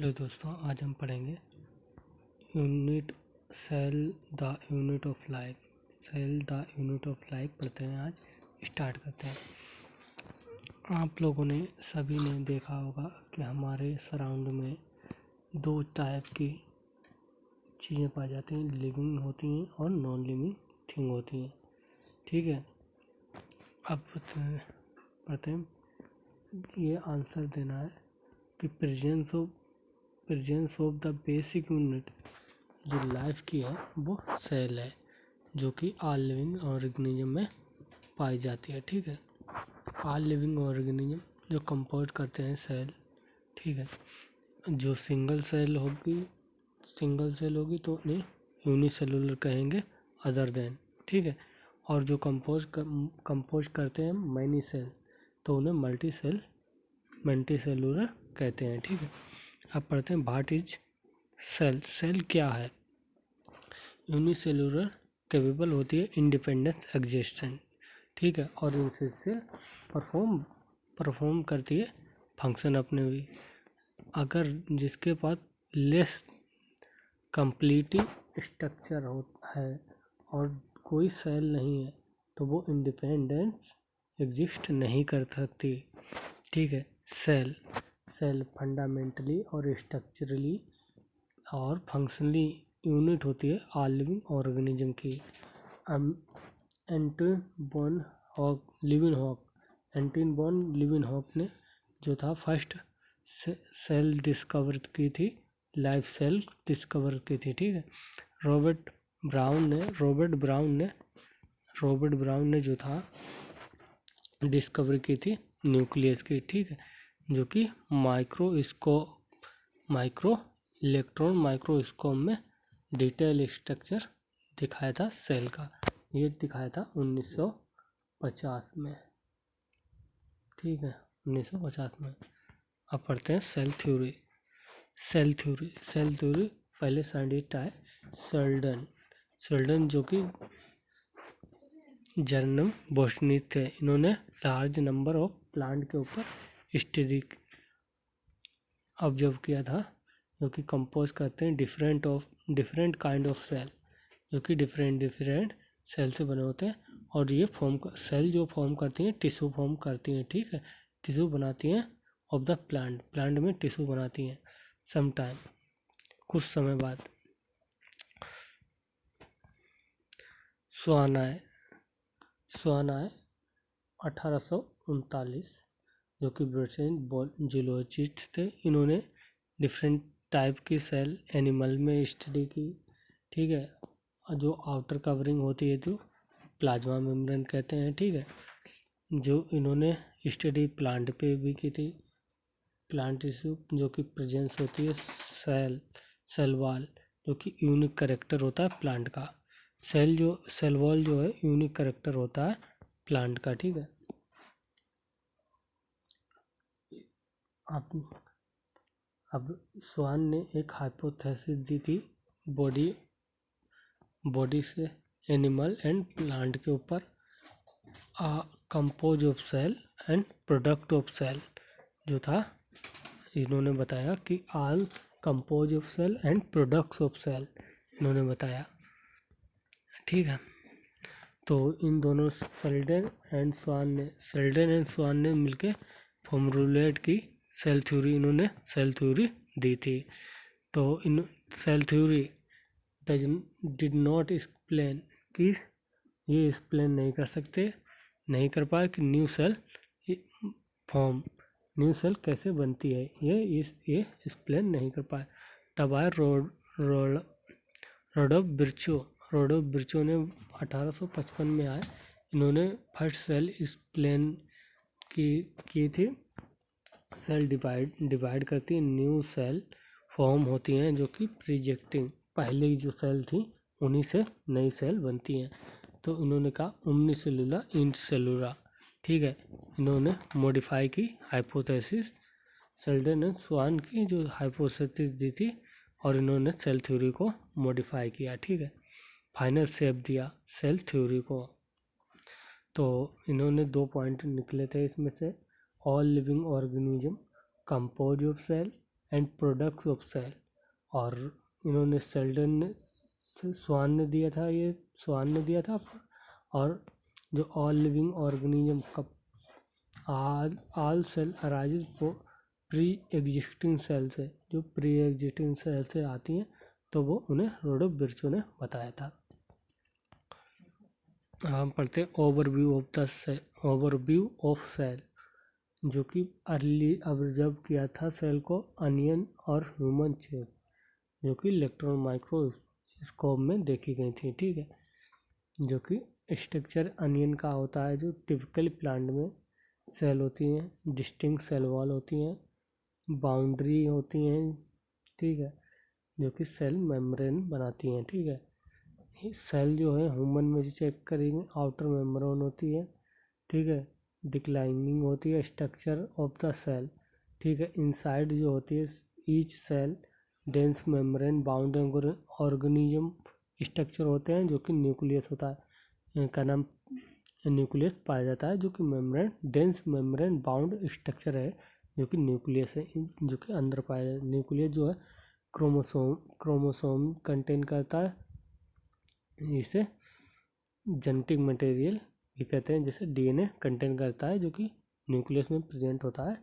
Hello दोस्तों, आज हम पढ़ेंगे unit cell the unit of life. Cell the unit of life पढ़ते हैं। आज स्टार्ट करते हैं। आप लोगों ने सभी ने देखा होगा कि हमारे सराउंड में दो टाइप की चीज़ें पाई जाती हैं, लिविंग होती हैं और नॉन लिविंग थिंग होती हैं। ठीक है, अब पढ़ते हैं। ये आंसर देना है कि presence of the basic unit जो लाइफ की है वो सेल है, जो कि ऑल लिविंग ऑर्गेनिज्म में पाई जाती है। ठीक है, ऑल लिविंग ऑर्गेनिज्म जो कंपोज करते हैं सेल। ठीक है, जो सिंगल सेल होगी तो उन्हें यूनिसेलुलर कहेंगे अदर देन। ठीक है, और जो कंपोज करते हैं मैनी सेल्स तो उन्हें मल्टीसेलुलर कहते हैं। ठीक है, अब पढ़ते हैं व्हाट इज सेल। सेल क्या है? यूनिसेलुलर कैपेबल होती है इंडिपेंडेंस एग्जिस्टेंस। ठीक है, और इनसे परफॉर्म करती है फंक्शन अपने भी। अगर जिसके पास लेस कंप्लीटिव स्ट्रक्चर है और कोई सेल नहीं है तो वो इंडिपेंडेंस एग्जिस्ट नहीं कर सकती। ठीक है, सेल फंडामेंटली और स्ट्रक्चरली और फंक्शनली यूनिट होती है ऑल लिविंग ऑर्गेनिज्म की। एंटन बॉन लिविनहॉक ने जो था फर्स्ट सेल डिस्कवर की थी, लाइफ सेल डिस्कवर की थी। ठीक है, रॉबर्ट ब्राउन ने जो था डिस्कवर की थी न्यूक्लियस की। ठीक है, जो कि इलेक्ट्रॉन माइक्रोस्कोप में डिटेल स्ट्रक्चर दिखाया था सेल का। ये दिखाया था 1950 में। ठीक है, 1950 में। अब पढ़ते हैं सेल थ्योरी। पहले साइंटिस्ट आए सेल्डन, जो कि जर्मन बोटनिस्ट थे। इन्होंने लार्ज नंबर ऑफ प्लांट के ऊपर स्टडी ऑब्जर्व किया था, जो कि कंपोज करते हैं डिफरेंट काइंड ऑफ सेल, जो कि डिफरेंट सेल से बने होते हैं। और ये सेल जो फॉर्म करती हैं टिश्यू फॉर्म करती हैं। ठीक है, टिश्यू बनाती हैं ऑफ द प्लांट में टिश्यू बनाती हैं समटाइम, कुछ समय बाद। स्वान आए 1839, जो कि ब्रिटेन जूलॉजिस्ट थे। इन्होंने डिफरेंट टाइप की सेल एनिमल में स्टडी की। ठीक है, जो आउटर कवरिंग होती है तो प्लाज्मा मेम्ब्रेन कहते हैं। ठीक है, जो इन्होंने स्टडी प्लांट पे भी की थी, प्लांट टिश्यू जो कि प्रेजेंस होती है सेल वॉल, जो कि यूनिक कैरेक्टर होता है प्लांट का। सेल वॉल जो है यूनिक कैरेक्टर होता है प्लांट का। ठीक है, अब स्वान ने एक हाइपोथेसिस दी थी बॉडी से एनिमल एंड प्लांट के ऊपर, compose of cell and product of cell जो था। इन्होंने बताया कि all compose of cell and products of cell इन्होंने बताया। ठीक है, तो इन दोनों सेल्डन एंड स्वान ने मिलके फॉर्मुलेट की सेल थ्योरी। इन्होंने सेल थ्योरी दी थी। तो इन cell theory did not explain कि ये एक्सप्लेन नहीं कर पाए कि न्यू सेल कैसे बनती है, ये एक्सप्लेन नहीं कर पाए। तब आए रोडोफ बिर्चो ने 1855 में आए। इन्होंने फर्स्ट सेल एक्सप्लेन की थी। सेल डिवाइड करती है, न्यू सेल फॉर्म होती हैं, जो कि प्रोजेक्टिंग पहले जो सेल थी उन्हीं से नई सेल बनती हैं। तो इन्होंने कहा उमनीसेलुलर इंटसेलुलर। ठीक है, इन्होंने मॉडिफाई की हाइपोथेसिस सेल्डन एंड स्वान की जो हाइपोथेसिस दी थी, और इन्होंने सेल थ्योरी को मॉडिफाई किया। ठीक है, फाइनल शेप दिया सेल थ्योरी को। तो इन्होंने 2 पॉइंट निकले थे इसमें से, all living organism compose of cell and products of cell. और इन्होंने शेल्डन ने स्वान ने दिया था। और जो ऑल लिविंग ऑर्गेनिज्म का all cell arise pre existing cell से, जो प्री एग्जिस्टिंग सेल से आती हैं, तो वो उन्हें रोडोफ विर्चो ने बताया था। हम पढ़ते हैं ओवरव्यू ऑफ सेल, जो कि अर्ली ऑब्जर्व किया था सेल को अनियन और ह्यूमन शेप, जो कि इलेक्ट्रॉन माइक्रोस्कोप में देखी गई थी। ठीक है, जो कि स्ट्रक्चर अनियन का होता है, जो टिपिकली प्लांट में सेल होती हैं, डिस्टिंक्ट सेल वॉल होती हैं, बाउंड्री होती हैं। ठीक है, जो कि सेल मेम्ब्रेन बनाती हैं। ठीक है, सेल जो है ह्यूमन में जो चेक करेंगे, आउटर मेम्ब्रेन होती है। ठीक है, डिक्लाइनिंग होती है स्ट्रक्चर ऑफ द सेल। ठीक है, इनसाइड जो होती है each cell dense membrane bound organism structure होते हैं, जो कि न्यूक्लियस होता है, का नाम न्यूक्लियस पाया जाता है, जो कि membrane dense membrane bound structure है, जो कि न्यूक्लियस है, जो कि अंदर पाया जाता है। न्यूक्लियस जो है क्रोमोसोम कंटेन करता है, इसे जेनेटिक मटेरियल भी कहते हैं, जैसे डीएनए कंटेन करता है, जो कि न्यूक्लियस में प्रेजेंट होता है।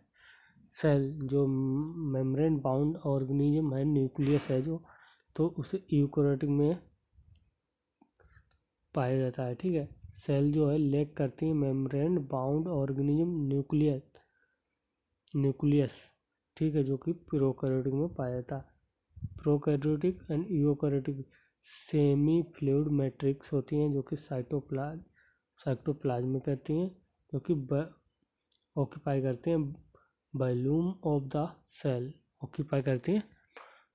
सेल जो मेम्ब्रेन बाउंड ऑर्गेनिज्म है, न्यूक्लियस है जो, तो उसे यूकेरियोटिक में पाया जाता है। ठीक है, सेल जो है लैक करती है मेम्ब्रेन बाउंड ऑर्गेनिज्म न्यूक्लियस। ठीक है, जो कि प्रोकैरियोटिक में पाया जाता है। Prokaryotic and eukaryotic semi fluid matrix होती हैं, जो कि साइटोप्लाज्म करती हैं, जो कि ऑक्यूपाई करते हैं volume of the cell, occupy करती हैं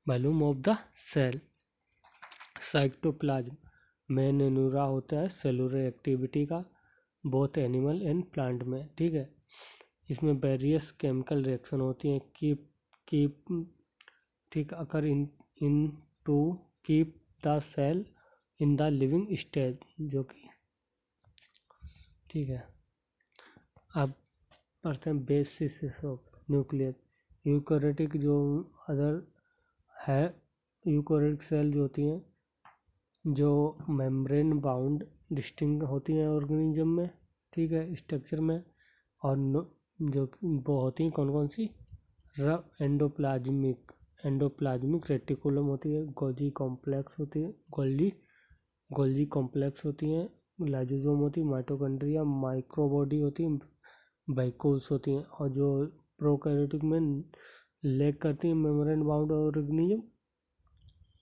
volume of the cell. Cytoplasm main एनुरा होता है सेलुलर एक्टिविटी का, बोथ एनिमल एंड प्लांट में। ठीक है, इसमें वेरियस केमिकल रिएक्शन होती हैं ठीक occur in to keep the cell in the living stage, जो कि ठीक है। अब पढ़ते हैं बेसिस ऑफ न्यूक्लियस। यूकेरियोटिक जो अदर है, यूकेरियोटिक सेल जो होती हैं, जो मेम्ब्रेन बाउंड डिस्टिंक्ट होती हैं ऑर्गेनिज्म में। ठीक है, स्ट्रक्चर में, और जो वो होती हैं कौन कौन सी, एंडोप्लाज्मिक रेटिकुलम होती है, गोल्गी कॉम्प्लेक्स होती हैं, लाइसोसोम होती है, माइटोकॉन्ड्रिया, माइक्रोबॉडी होती है, वैक्यूल्स होती हैं। और जो प्रोकैरियोटिक में लैक करती हैं मेम्ब्रेन बाउंड ऑर्गेनिज्म,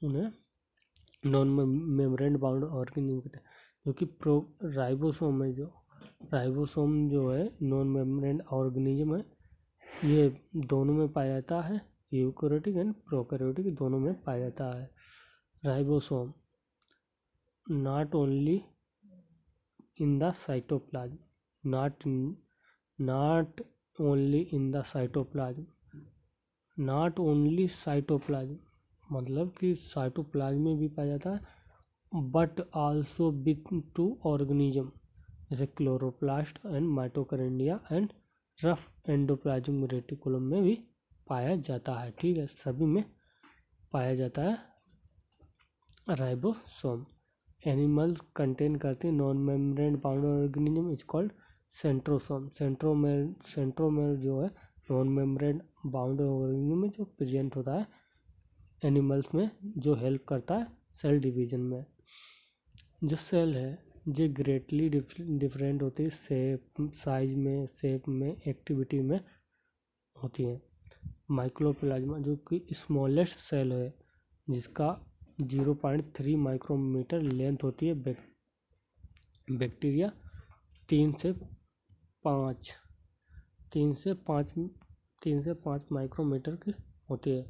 उन्हें नॉन मेम्ब्रेन बाउंड ऑर्गेनिज्म कहते हैं। जो कि राइबोसोम जो है नॉन मेम्ब्रेन ऑर्गेनिज्म है, ये दोनों में पाया जाता है, यूकेरियोटिक एंड प्रोकैरियोटिक दोनों में पाया जाता है। Ribosome not only in the cytoplasm, not only in the cytoplasm, not only cytoplasm मतलब कि साइटोप्लाज्म में भी पाया जाता है, but also with two organism, जैसे chloroplast and mitochondria and rough endoplasm reticulum में भी पाया जाता है। ठीक है, सभी में पाया जाता है राइबोसोम। एनिमल कंटेन करते हैं non membrane bound organism is called centrosome. Centromere जो है नॉन मेम्ब्रेन बाउंड ऑर्गेनिज्म में जो प्रेजेंट होता है एनिमल्स में, जो हेल्प करता है सेल डिवीजन में। जो सेल है जो ग्रेटली डिफरेंट होती है, साइज में, शेप में, एक्टिविटी में होती है। माइक्रोप्लाज्मा जो कि स्मॉलेस्ट सेल है, जिसका 0.3 माइक्रोमीटर लेंथ होती है। बैक्टीरिया 3 से 5 माइक्रोमीटर की होती है।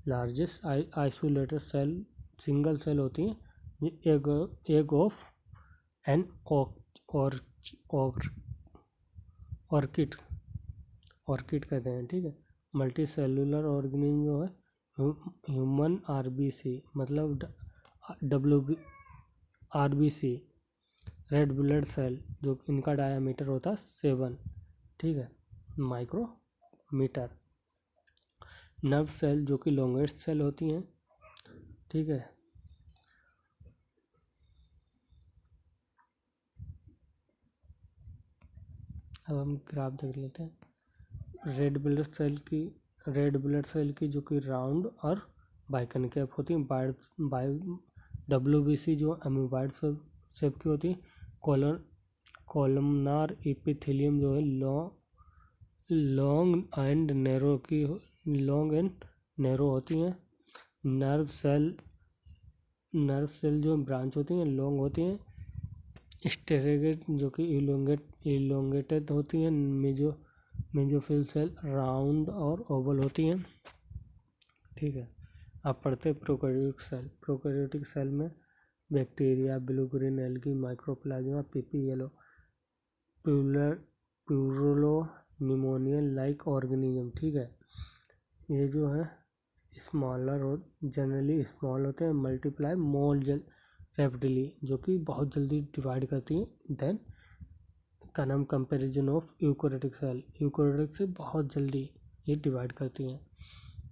Largest isolated cell single cell होती हैं, ये एग ऑफ एन ऑर्किड कहते हैं। ठीक है, मल्टी सेलुलर ऑर्गेनिज्म जो है ह्यूमन आरबीसी मतलब आरबीसी रेड ब्लड सेल, जो इनका डायामीटर होता है 7, ठीक है, माइक्रोमीटर। नर्व सेल जो कि लॉन्गेस्ट सेल होती हैं, ठीक है। अब हम ग्राफ देख लेते हैं। रेड ब्लड सेल की जो कि राउंड और बाइकनकेव होती है। WBC जो एमीबॉइड शेप की होती है। कॉलमनार एपिथेलियम जो है लॉन्ग एंड नैरो होती हैं। नर्व सेल जो ब्रांच होती हैं लॉन्ग होती हैं। स्टेरेगेट जो कि इलोंगेटेड होती हैं। मेजोफिल सेल राउंड और ओवल होती हैं, ठीक है। अब पढ़ते हैं प्रोकैरियोटिक सेल। प्रोकैरियोटिक सेल में bacteria, blue green algae, mycoplasma, PPLO, pleuropneumonia like organism, ठीक है। ये जो है स्मॉलर और जनरली स्मॉल होते हैं, मल्टीप्लाई मोर रैपिडली, जो कि बहुत जल्दी डिवाइड करती हैं। देन का नाम comparison of eukaryotic cell. Eukaryotic से बहुत जल्दी ये डिवाइड करती हैं।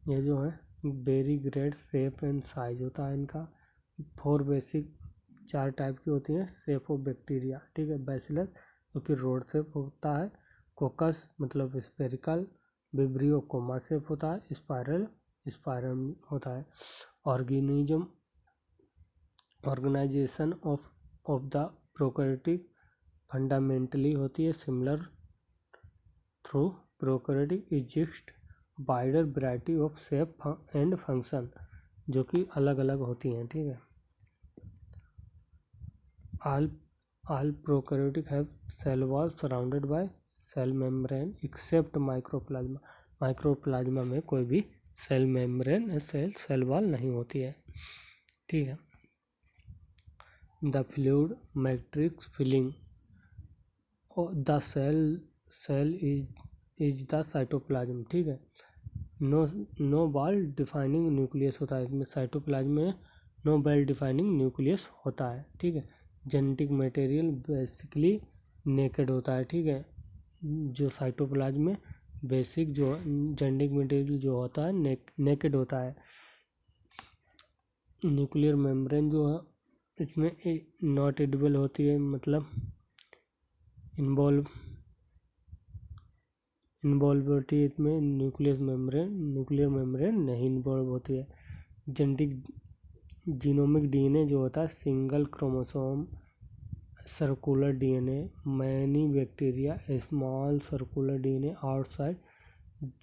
ये जो है very grade shape and size होता है इनका। 4 बेसिक 4 टाइप की होती हैं शेप ऑफ बैक्टीरिया, ठीक है। बैसिलस जो कि रोड शेप होता है। कोकस मतलब स्पेरिकल। विब्रियो कोमा शेप होता है। स्पाइरल होता है। Organisation of the prokaryotic fundamentally होती है similar through prokaryotic exist wider variety of shape and function, जो कि अलग अलग होती हैं, ठीक है। All prokaryotic have cell wall surrounded by cell membrane except mycoplasma. Mycoplasma में कोई भी सेल मेम्ब्रेन सेल वॉल नहीं होती है, ठीक है। The fluid matrix filling the cell is the cytoplasm, ठीक है। नो वॉल डिफाइनिंग न्यूक्लियस होता है इसमें। साइटोप्लाज्म में नो वेल डिफाइनिंग न्यूक्लियस होता है, ठीक है। जेनेटिक मटेरियल बेसिकली नेकेड होता है, ठीक है। जो साइटोप्लाज्म में बेसिक जो जेनेटिक मटेरियल जो होता है नेकेड होता है। न्यूक्लियर मेम्ब्रेन जो है इसमें नॉट एडिबल होती है, मतलब इन्वॉल्व होती है इसमें। न्यूक्लियर मेम्ब्रेन नहीं इन्वॉल्व होती है। जीनोमिक डीएनए जो होता है single chromosome circular DNA. Many bacteria small circular DNA outside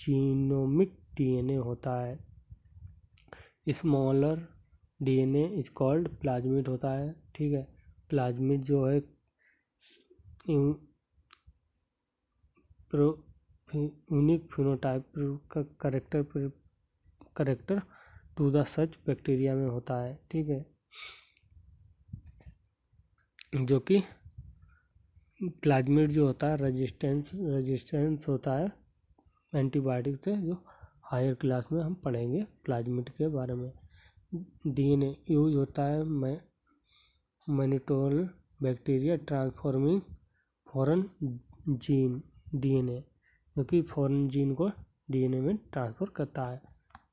genomic DNA होता है। Smaller DNA is called plasmid होता है, ठीक है। प्लाज्मिड जो है यूनिक फिनोटाइप का character to the such bacteria में होता है, ठीक है। जो कि प्लाज्मिड जो होता है रेजिस्टेंस होता है एंटीबायोटिक से, जो हायर क्लास में हम पढ़ेंगे प्लाज्मिड के बारे में। डीएनए यूज होता है mannitol bacteria transforming foreign gene DNA, जो कि फॉरेन जीन को डीएनए में ट्रांसफर करता है।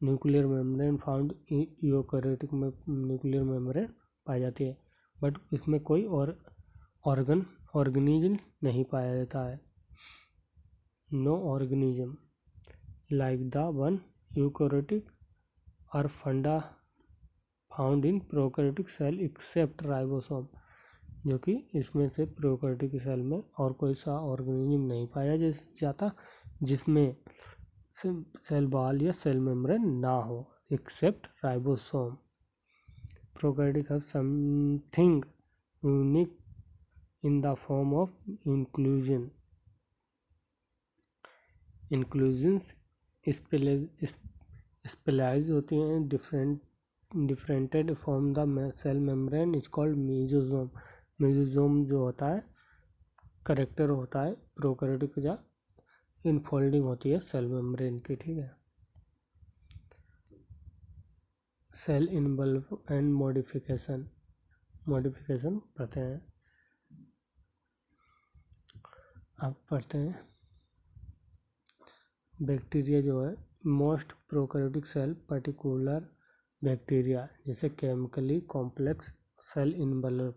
न्यूक्लियर मेम्ब्रेन फाउंड यूकेरियोटिक में न्यूक्लियर मेम्ब्रेन पाई जाती है, बट इसमें कोई और ऑर्गेनिज्म नहीं पाया जाता है। No organism like the one eukaryotic are found in prokaryotic cell except ribosome, जो कि इसमें से प्रोकैरियोटिक सेल में और कोई सा ऑर्गेनिज्म नहीं पाया जाता जिसमें सेल वॉल या सेल मेम्ब्रेन ना हो except ribosome. Prokaryotic have something unique in the form of inclusions specialise होती हैं differentiated from the cell membrane is called mesosome. Mesosome जो होता है करेक्टर होता है प्रोकैरियोटिक या इनफोल्डिंग होती है सेल मेम्ब्रेन की, ठीक है। सेल इन्वॉल्व एंड मॉडिफिकेशन पढ़ते हैं। अब पढ़ते हैं बैक्टीरिया जो है most prokaryotic cell particular bacteria, जैसे केमिकली कॉम्प्लेक्स सेल इनवलप,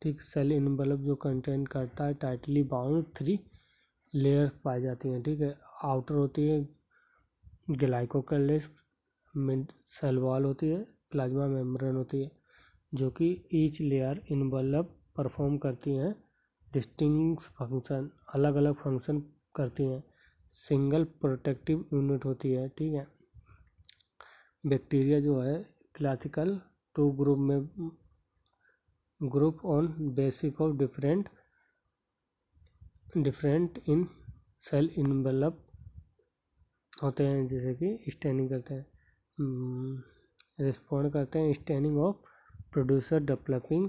ठीक, सेल इनवलप जो कंटेन करता है टाइटली बाउंड 3 लेयर्स पाई जाती हैं, ठीक है। आउटर होती है ग्लाइकोकेलिस, मिड सेल वॉल होती है, प्लाज्मा मेम्ब्रेन होती है, जो कि ईच लेयर इनवलप परफॉर्म करती हैं डिस्टिंक्ट फंक्शन, अलग अलग फंक्शन करती हैं। सिंगल प्रोटेक्टिव यूनिट होती है, ठीक है। बैक्टीरिया जो है क्लासिकल 2 ग्रुप में group on basic of different in cell envelope होते हैं, जैसे कि स्टेनिंग करते हैं, रिस्पॉन्ड करते हैं स्टेनिंग ऑफ प्रोड्यूसर डेवलपिंग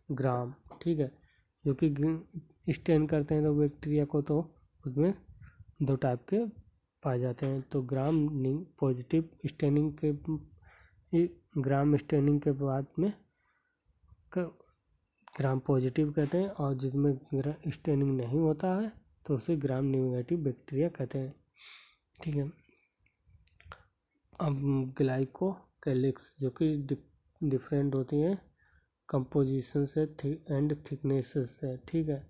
ग्राम, ठीक है। जो कि स्टेन करते हैं तो बैक्टीरिया को, तो उसमें 2 टाइप के पाए जाते हैं। तो ग्राम पॉजिटिव स्टेनिंग के ग्राम स्टेनिंग के बाद में ग्राम पॉजिटिव कहते हैं, और जिसमें स्टेनिंग नहीं होता है तो उसे ग्राम नेगेटिव बैक्टीरिया कहते हैं, ठीक है। अब ग्लाइकोकेलिक्स जो कि डिफरेंट होती हैं कंपोजिशन से एंड थिकनेसेस से, ठीक है,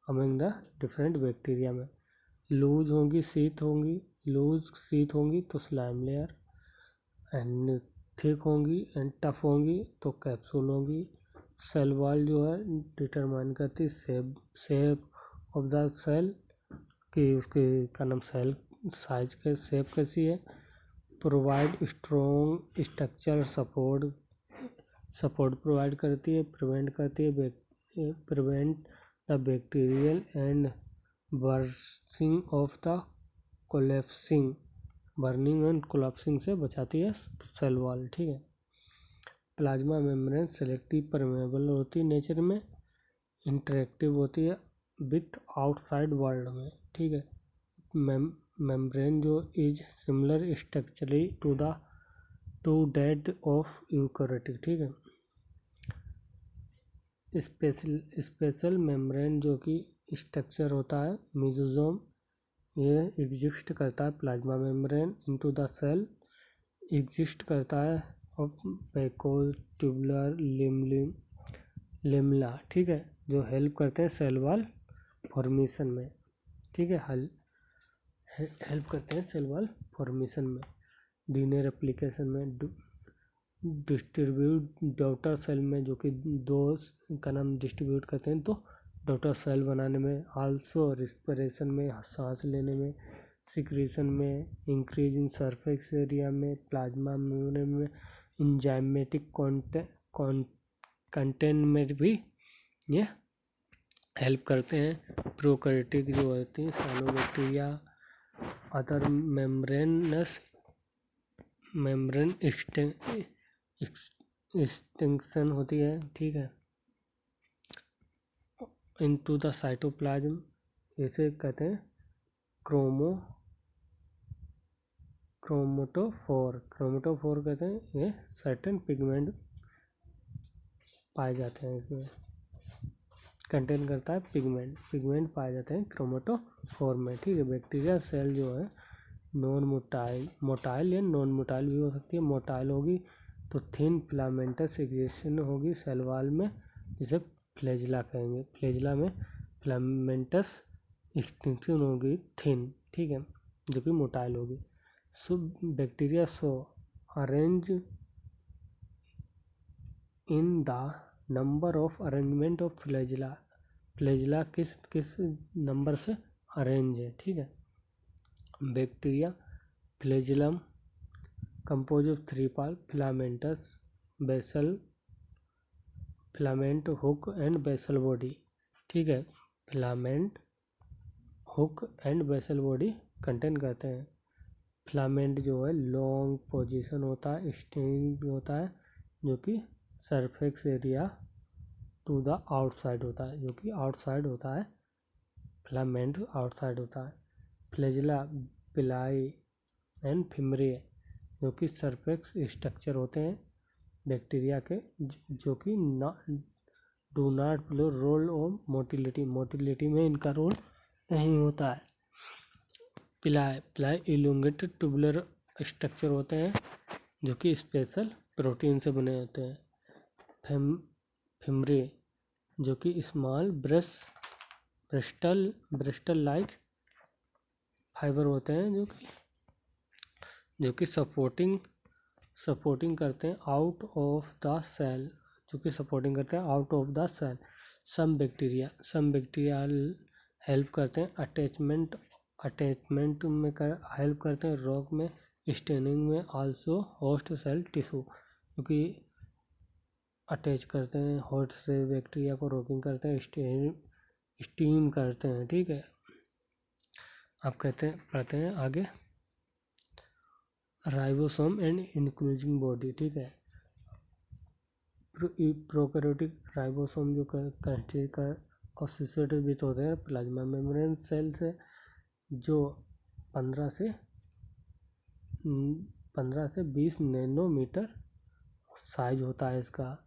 अमंग द डिफरेंट बैक्टीरिया में लूज शीत होंगी तो स्लाइम लेयर, एंड थिक होंगी एंड टफ होंगी तो कैप्सूल होंगी। सेल वॉल जो है डिटरमाइन करती शेप ऑफ द सेल कि उसके का नाम सेल साइज के शेप कैसी है। Provide strong structure support provide करती है, prevent the bacterial and burning of the collapsing, burning and collapsing से बचाती है सेल वॉल, ठीक है। प्लाज्मा मेम्ब्रेन सेलेक्टिव परमेबल होती है नेचर में, इंटरेक्टिव होती है विथ आउटसाइड वर्ल्ड में, ठीक है। मेम्ब्रेन जो is similar structurally to that of eukaryotic, ठीक है। स्पेशल मेम्ब्रेन जो कि स्ट्रक्चर होता है मेसोसोम, ये एग्जिस्ट करता है plasma membrane into the cell exist करता है ऑफ बैकोज ट्यूबुलर लेमला, ठीक है, जो हेल्प करते हैं सेल वॉल फॉर्मेशन में, ठीक है, हेल्प करते हैं सेल वॉल फॉर्मेशन में। डीएनए रेप्लिकेशन में डिस्ट्रीब्यूट डॉटर सेल में, जो कि 2 का नाम डिस्ट्रीब्यूट करते हैं तो डॉटर सेल बनाने में, आल्सो रिस्पिरेशन में, सांस लेने में, सिक्रीशन में, इंक्रीज इन सरफेस एरिया में, प्लाज्मा मेम्ब्रेन में, इंजाइमेटिक कंटेंट में भी ये हेल्प करते हैं। प्रोकैरियोटिक जो होती है साइनोबैक्टीरिया अदर मेम्ब्रेन एक्सटेंशन होती है, ठीक है, इनटू द साइटोप्लाज्म, इसे कहते हैं क्रोमेटोफोर कहते हैं। ये सर्टेन पिगमेंट पाए जाते हैं, इसमें कंटेन करता है पिगमेंट पाए जाते हैं क्रोमेटोफोर में, ठीक है। बैक्टीरिया सेल जो है नॉन मोटाइल या नॉन मोटाइल भी हो सकती है। मोटाइल होगी तो थिन फिलामेंटस सेक्रेशन होगी सेल वॉल में, जिसे फ्लैजिला कहेंगे। फ्लैजिला में फिलामेंटस एक्सटेंशन होगी थिन, ठीक है, जो कि मोटाइल होगी। So bacteria arrange in the number of arrangement of flagella किस नंबर से अरेंज है, ठीक है। Bacteria flagellum compose of 3 part filaments, basal, filament, hook and basal body, ठीक है। Filament, hook and basal body contain करते हैं। फिलामेंट जो है लॉन्ग पोजीशन होता है, स्टेनिंग होता है, जो कि surface area to the outside होता है, जो कि आउटसाइड होता है, फिलामेंट आउटसाइड होता है। फ्लैजिला पिलाई एंड फिमरे जो कि सरफेस स्ट्रक्चर होते हैं बैक्टीरिया के, जो कि do not play role of motility में इनका रोल नहीं होता है। पिलाई इलोंगेटेड ट्यूबुलर स्ट्रक्चर होते हैं जो कि स्पेशल प्रोटीन से बने होते हैं। फिमरे जो कि स्मॉल ब्रिस्टल लाइक फाइबर होते हैं जो कि सपोर्टिंग करते हैं आउट ऑफ द सेल, जो कि सपोर्टिंग करते हैं out of the cell. Some bacteria help करते हैं अटैचमेंट में हेल्प करते हैं, रॉक में स्टेनिंग में, आल्सो होस्ट सेल टिश्यू, क्योंकि अटैच करते हैं होस्ट से बैक्टीरिया को, रॉकिंग करते हैं, स्टीम करते हैं। ठीक है, अब पढ़ते हैं आगे राइबोसोम एंड इंक्लूजिंग बॉडी। ठीक है, प्रोकैरियोटिक राइबोसोम जो कॉन्स्टिट्यूटेड विथ होते हैं प्लाज्मा मेम्ब्रेन सेल से, जो 15 से 20 नैनोमीटर साइज होता है इसका।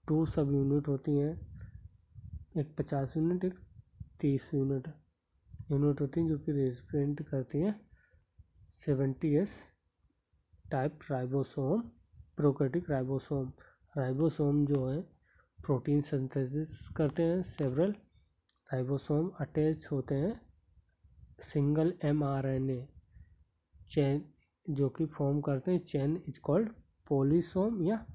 2 सब यूनिट होती हैं, एक 50 यूनिट, एक 30 यूनिट होती हैं, जो कि रिप्रेजेंट करती हैं 70S type ribosome. Prokaryotic ribosome जो है प्रोटीन सिंथेसिस करते हैं। सेवरल राइबोसोम अटैच होते हैं सिंगल mRNA चेन, जो कि फॉर्म करते हैं चेन इज कॉल्ड पॉलीसोम या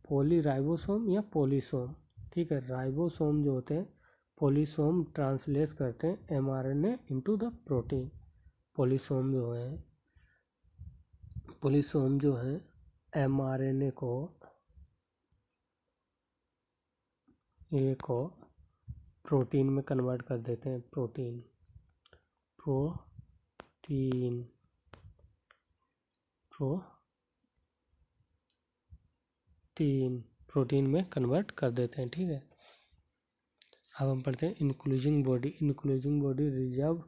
पॉलीराइबोसोम या पॉलीसोम। ठीक है, राइबोसोम जो होते हैं पॉलीसोम ट्रांसलेट करते हैं mRNA into the protein. Polysome जो है mRNA को प्रोटीन में कन्वर्ट कर देते हैं। प्रोटीन में कन्वर्ट कर देते हैं। ठीक है, अब हम पढ़ते हैं including body reserve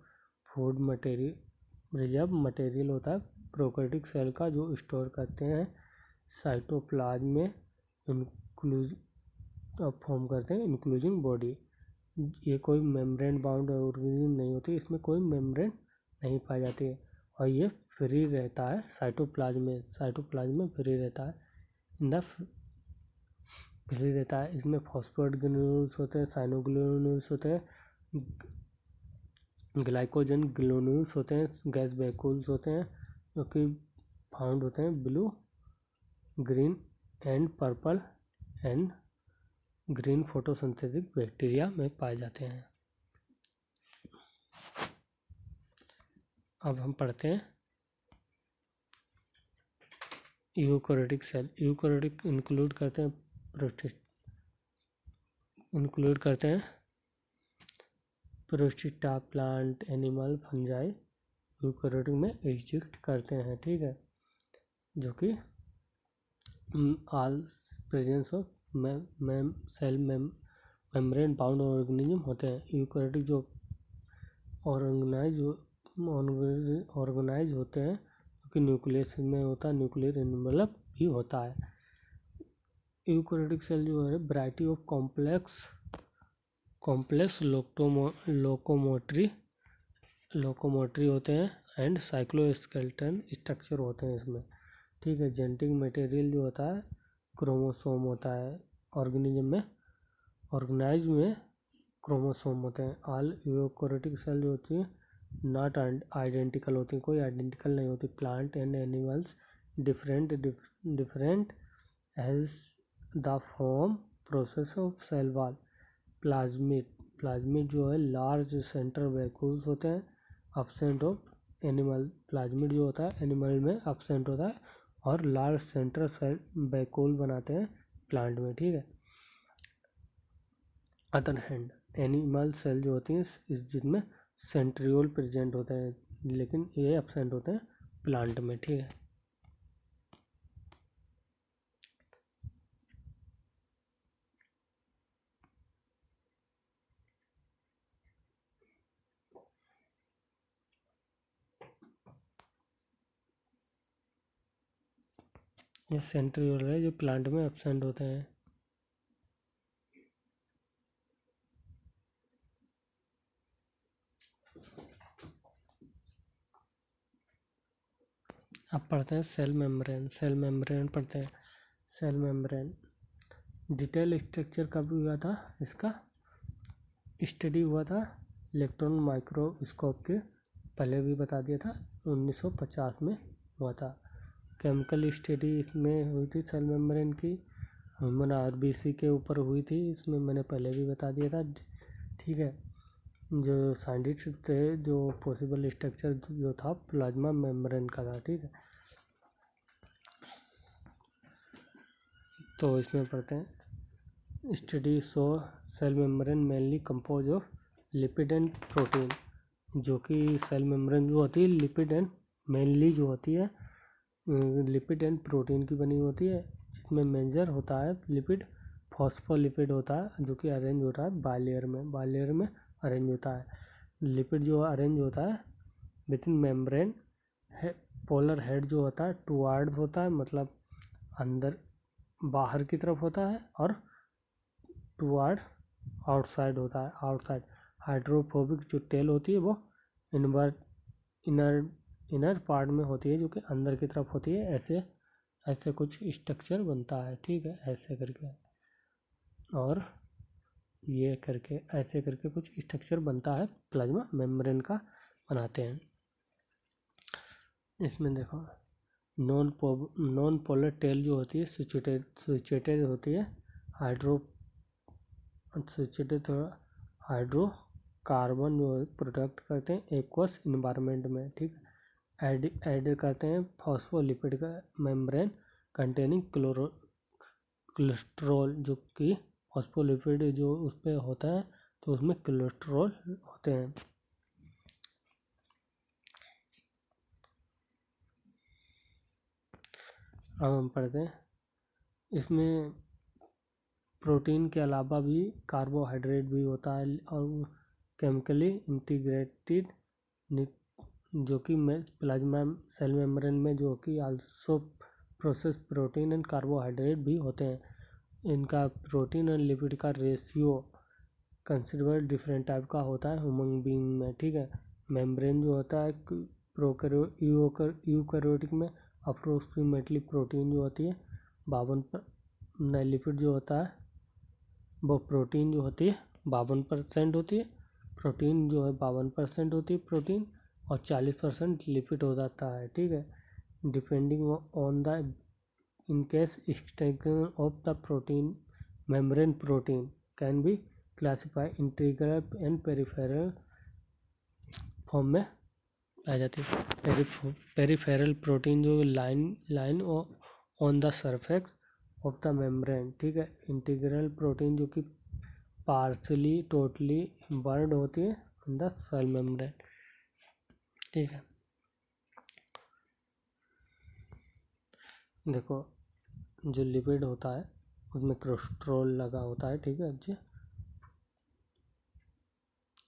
food material होता है प्रोकैरियोटिक सेल का, जो स्टोर करते हैं साइटोप्लाज्म में फॉर्म करते हैं इंक्लूजिंग बॉडी। ये कोई मेम्ब्रेन बाउंड ऑर्गेनिज्म नहीं होती, इसमें कोई मेम्ब्रेन नहीं पाई जाती है और ये फ्री रहता है साइटोप्लाज्म में फ्री रहता है। इसमें फॉस्फेट ग्रेन्यूल्स होते हैं, साइनोग्रेन्यूल्स होते हैं, ग्लाइकोजन ग्रेन्यूल्स होते हैं, गैस वैक्यूल्स होते हैं, जो कि फाउंड होते हैं blue, green and purple and green photosynthetic bacteria में पाए जाते हैं। अब हम पढ़ते हैं यूकैरियोटिक सेल। यूकैरियोटिक इंक्लूड करते हैं protista, plant, animal, fungi eukaryotic में एग्जिस्ट करते हैं। ठीक है, जो कि all presence of cell membrane bound organism होते हैं। यूकैरियोटिक जो ऑर्गेनाइज होते हैं, क्योंकि न्यूक्लियस में होता है, न्यूक्लियर एनवेलप भी होता है। यूकैरियोटिक सेल जो है वैरायटी ऑफ कॉम्प्लेक्स लोकोमोटरी होते हैं एंड साइक्लोस्केलेटन स्ट्रक्चर होते हैं इसमें। ठीक है, जेनेटिक मटेरियल जो होता है क्रोमोसोम होता है, ऑर्गेनाइज में क्रोमोसोम होते हैं। ऑल यूकैरियोटिक सेल जो होती है नॉट आइडेंटिकल होती है, कोई आइडेंटिकल नहीं होती। Plant and animals different as the form process of cell wall. Plasmid जो है लार्ज सेंट्रल वैक्यूल्स होते हैं, एब्सेंट ऑफ एनिमल। प्लाज्मिड जो होता है एनिमल में एब्सेंट होता है और लार्ज सेंट्रल सेल वैक्यूल बनाते हैं प्लांट में। ठीक है, अदर हैंड एनिमल सेल जो होती हैं जिसमें सेंट्रियोल प्रेजेंट होते हैं, लेकिन ये एब्सेंट होते हैं प्लांट में। ठीक है, ये सेंट्रियोल है जो प्लांट में एब्सेंट होते हैं। अब पढ़ते हैं सेल मेम्ब्रेन। सेल मेम्ब्रेन पढ़ते हैं। सेल मेम्ब्रेन डिटेल स्ट्रक्चर कब हुआ था? इसका स्टडी हुआ था इलेक्ट्रॉन माइक्रोस्कोप के, पहले भी बता दिया था, 1950 में हुआ था। केमिकल स्टडी इसमें हुई थी सेल मेम्ब्रेन की, ह्यूमन आरबीसी के ऊपर हुई थी, इसमें मैंने पहले भी बता दिया था। ठीक है, जो साइंटिस्ट थे, जो पॉसिबल स्ट्रक्चर जो था प्लाज्मा मेम्ब्रेन का था। ठीक है, तो इसमें पढ़ते हैं study so cell membrane mainly compose of lipid and protein, जो कि सेल मेम्ब्रेन जो होती है लिपिड एंड मेनली जो होती है लिपिड एंड प्रोटीन की बनी होती है, जिसमें मेजर होता है लिपिड फॉस्फोलिपिड होता है, जो कि अरेंज होता है बाइलेयर में अरेंज होता है। लिपिड जो अरेंज होता है with in membrane, polar head जो होता है टुवार्ड्स होता है, मतलब अंदर बाहर की तरफ होता है, और टुवार्ड आउटसाइड होता है, आउटसाइड। हाइड्रोफोबिक जो टेल होती है वो इनर पार्ट में होती है, जो कि अंदर की तरफ होती है। ऐसे कुछ स्ट्रक्चर बनता है। ठीक है, ऐसे करके और ये करके ऐसे करके कुछ स्ट्रक्चर बनता है, प्लाज्मा मेम्ब्रेन का बनाते हैं। इसमें देखो नॉन पोलर टेल जो होती है सिचुएटेड होती है, हाइड्रोकार्बन जो प्रोडक्ट करते हैं एक्वस इन्वायरमेंट में। ठीक है, ऐड करते हैं फॉस्फोलिपिड का मेम्ब्रेन कंटेनिंग कोलेस्ट्रॉल, जो कि फॉस्फोलिपिड जो उस पर होता है तो उसमें कोलेस्ट्रॉल होते हैं। अब हम पढ़ते हैं इसमें प्रोटीन के अलावा भी कार्बोहाइड्रेट भी होता है, और केमिकली इंटीग्रेटेड, जो कि प्लाज्मा सेल मेम्ब्रेन में जो कि also process protein and carbohydrate भी होते हैं। इनका प्रोटीन और लिपिड का रेशियो कंसिडरेबल डिफरेंट टाइप का होता है ह्यूमन बीइंग में। ठीक है, मेम्ब्रेन जो होता है यूकैरियोटिक में अप्रोक्सीमेटली प्रोटीन जो होती है 52, लिपिड जो होता है वो प्रोटीन जो होती है 52% होती है, प्रोटीन जो है 52% होती है प्रोटीन, और 40% लिपिड हो जाता है। ठीक है, depending on the in case extension of the protein membrane protein can be classify integral and peripheral form में आ जाती है। पेरिफेरल प्रोटीन जो line on the surface of the membrane. ठीक है, इंटीग्रल प्रोटीन जो कि पार्शली टोटली बर्ड होती है इन द सेल मेम्ब्रेन। ठीक है, देखो जो लिपिड होता है उसमें कोलेस्ट्रॉल लगा होता है। ठीक है, जी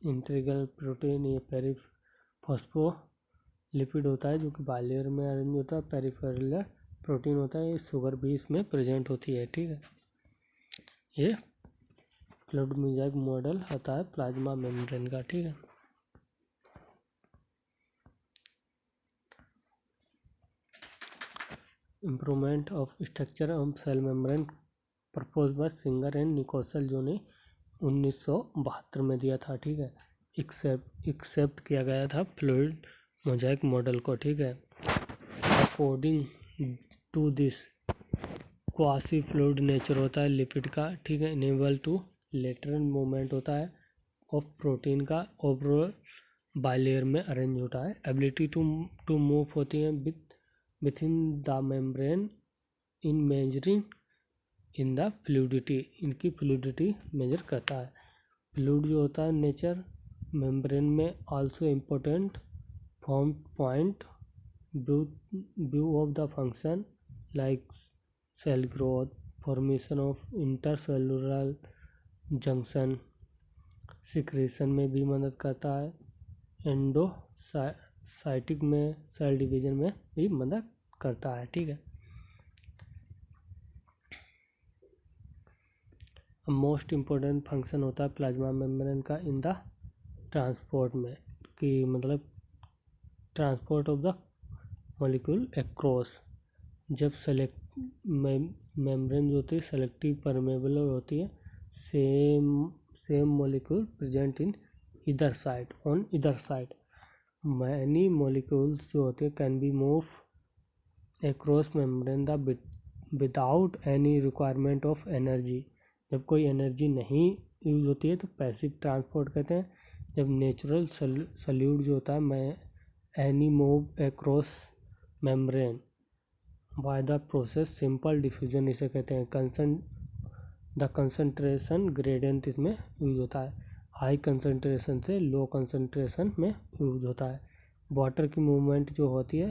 इंटीग्रल प्रोटीन ये फॉस्फोलिपिड होता है, जो कि बाइलेयर में अरेंज होता है। पेरिफेरल प्रोटीन होता है, ये शुगर भी इसमें प्रेजेंट होती है। ठीक है, ये फ्लूइड मोज़ेक मॉडल होता है प्लाज्मा मेम्ब्रेन का। ठीक है, improvement of structure of cell membrane propose by Singer and Nicolson, जो ने 1972 में दिया था। ठीक है, एक्सेप्ट किया गया था फ्लूइड मोज़ेक मॉडल को। ठीक है, according to this quasi fluid nature होता है लिपिड का। ठीक है, इनेबल टू लेटरल मूवमेंट होता है ऑफ प्रोटीन का, ओवरऑल बाइलेयर में अरेंज होता है। एबिलिटी टू मूव होती है with in the membrane in measuring in the fluidity, इनकी फ्लूइडिटी मेजर करता है। फ्लूइड जो होता है नेचर मेम्ब्रेन में also important form point view of the function like cell growth, formation of intercellular junction, secretion में भी मदद करता है, एंडोसाइटिक में सेल डिवीजन में भी मदद करता है। ठीक है, मोस्ट इम्पोर्टेंट फंक्शन होता है प्लाज्मा मेम्ब्रेन का इन द ट्रांसपोर्ट में, कि मतलब transport of the molecule across. जब मेम्ब्रेन जो होती है सेलेक्टिव परमेबल होती है, सेम मॉलिक्यूल प्रेजेंट इन इधर साइड, ऑन इधर साइड। मैनी मॉलिक्यूल्स जो होते हैं can be move across membrane without any requirement of energy. जब कोई एनर्जी नहीं यूज होती है तो पैसिव ट्रांसपोर्ट कहते हैं। जब नेचुरल सॉल्यूट जो होता है any move across membrane by the process simple diffusion इसे कहते हैं। द कंसंट्रेशन ग्रेडियंट इसमें यूज होता है। हाई कंसंट्रेशन से लो कंसंट्रेशन में यूज होता है। वाटर की मूवमेंट जो होती है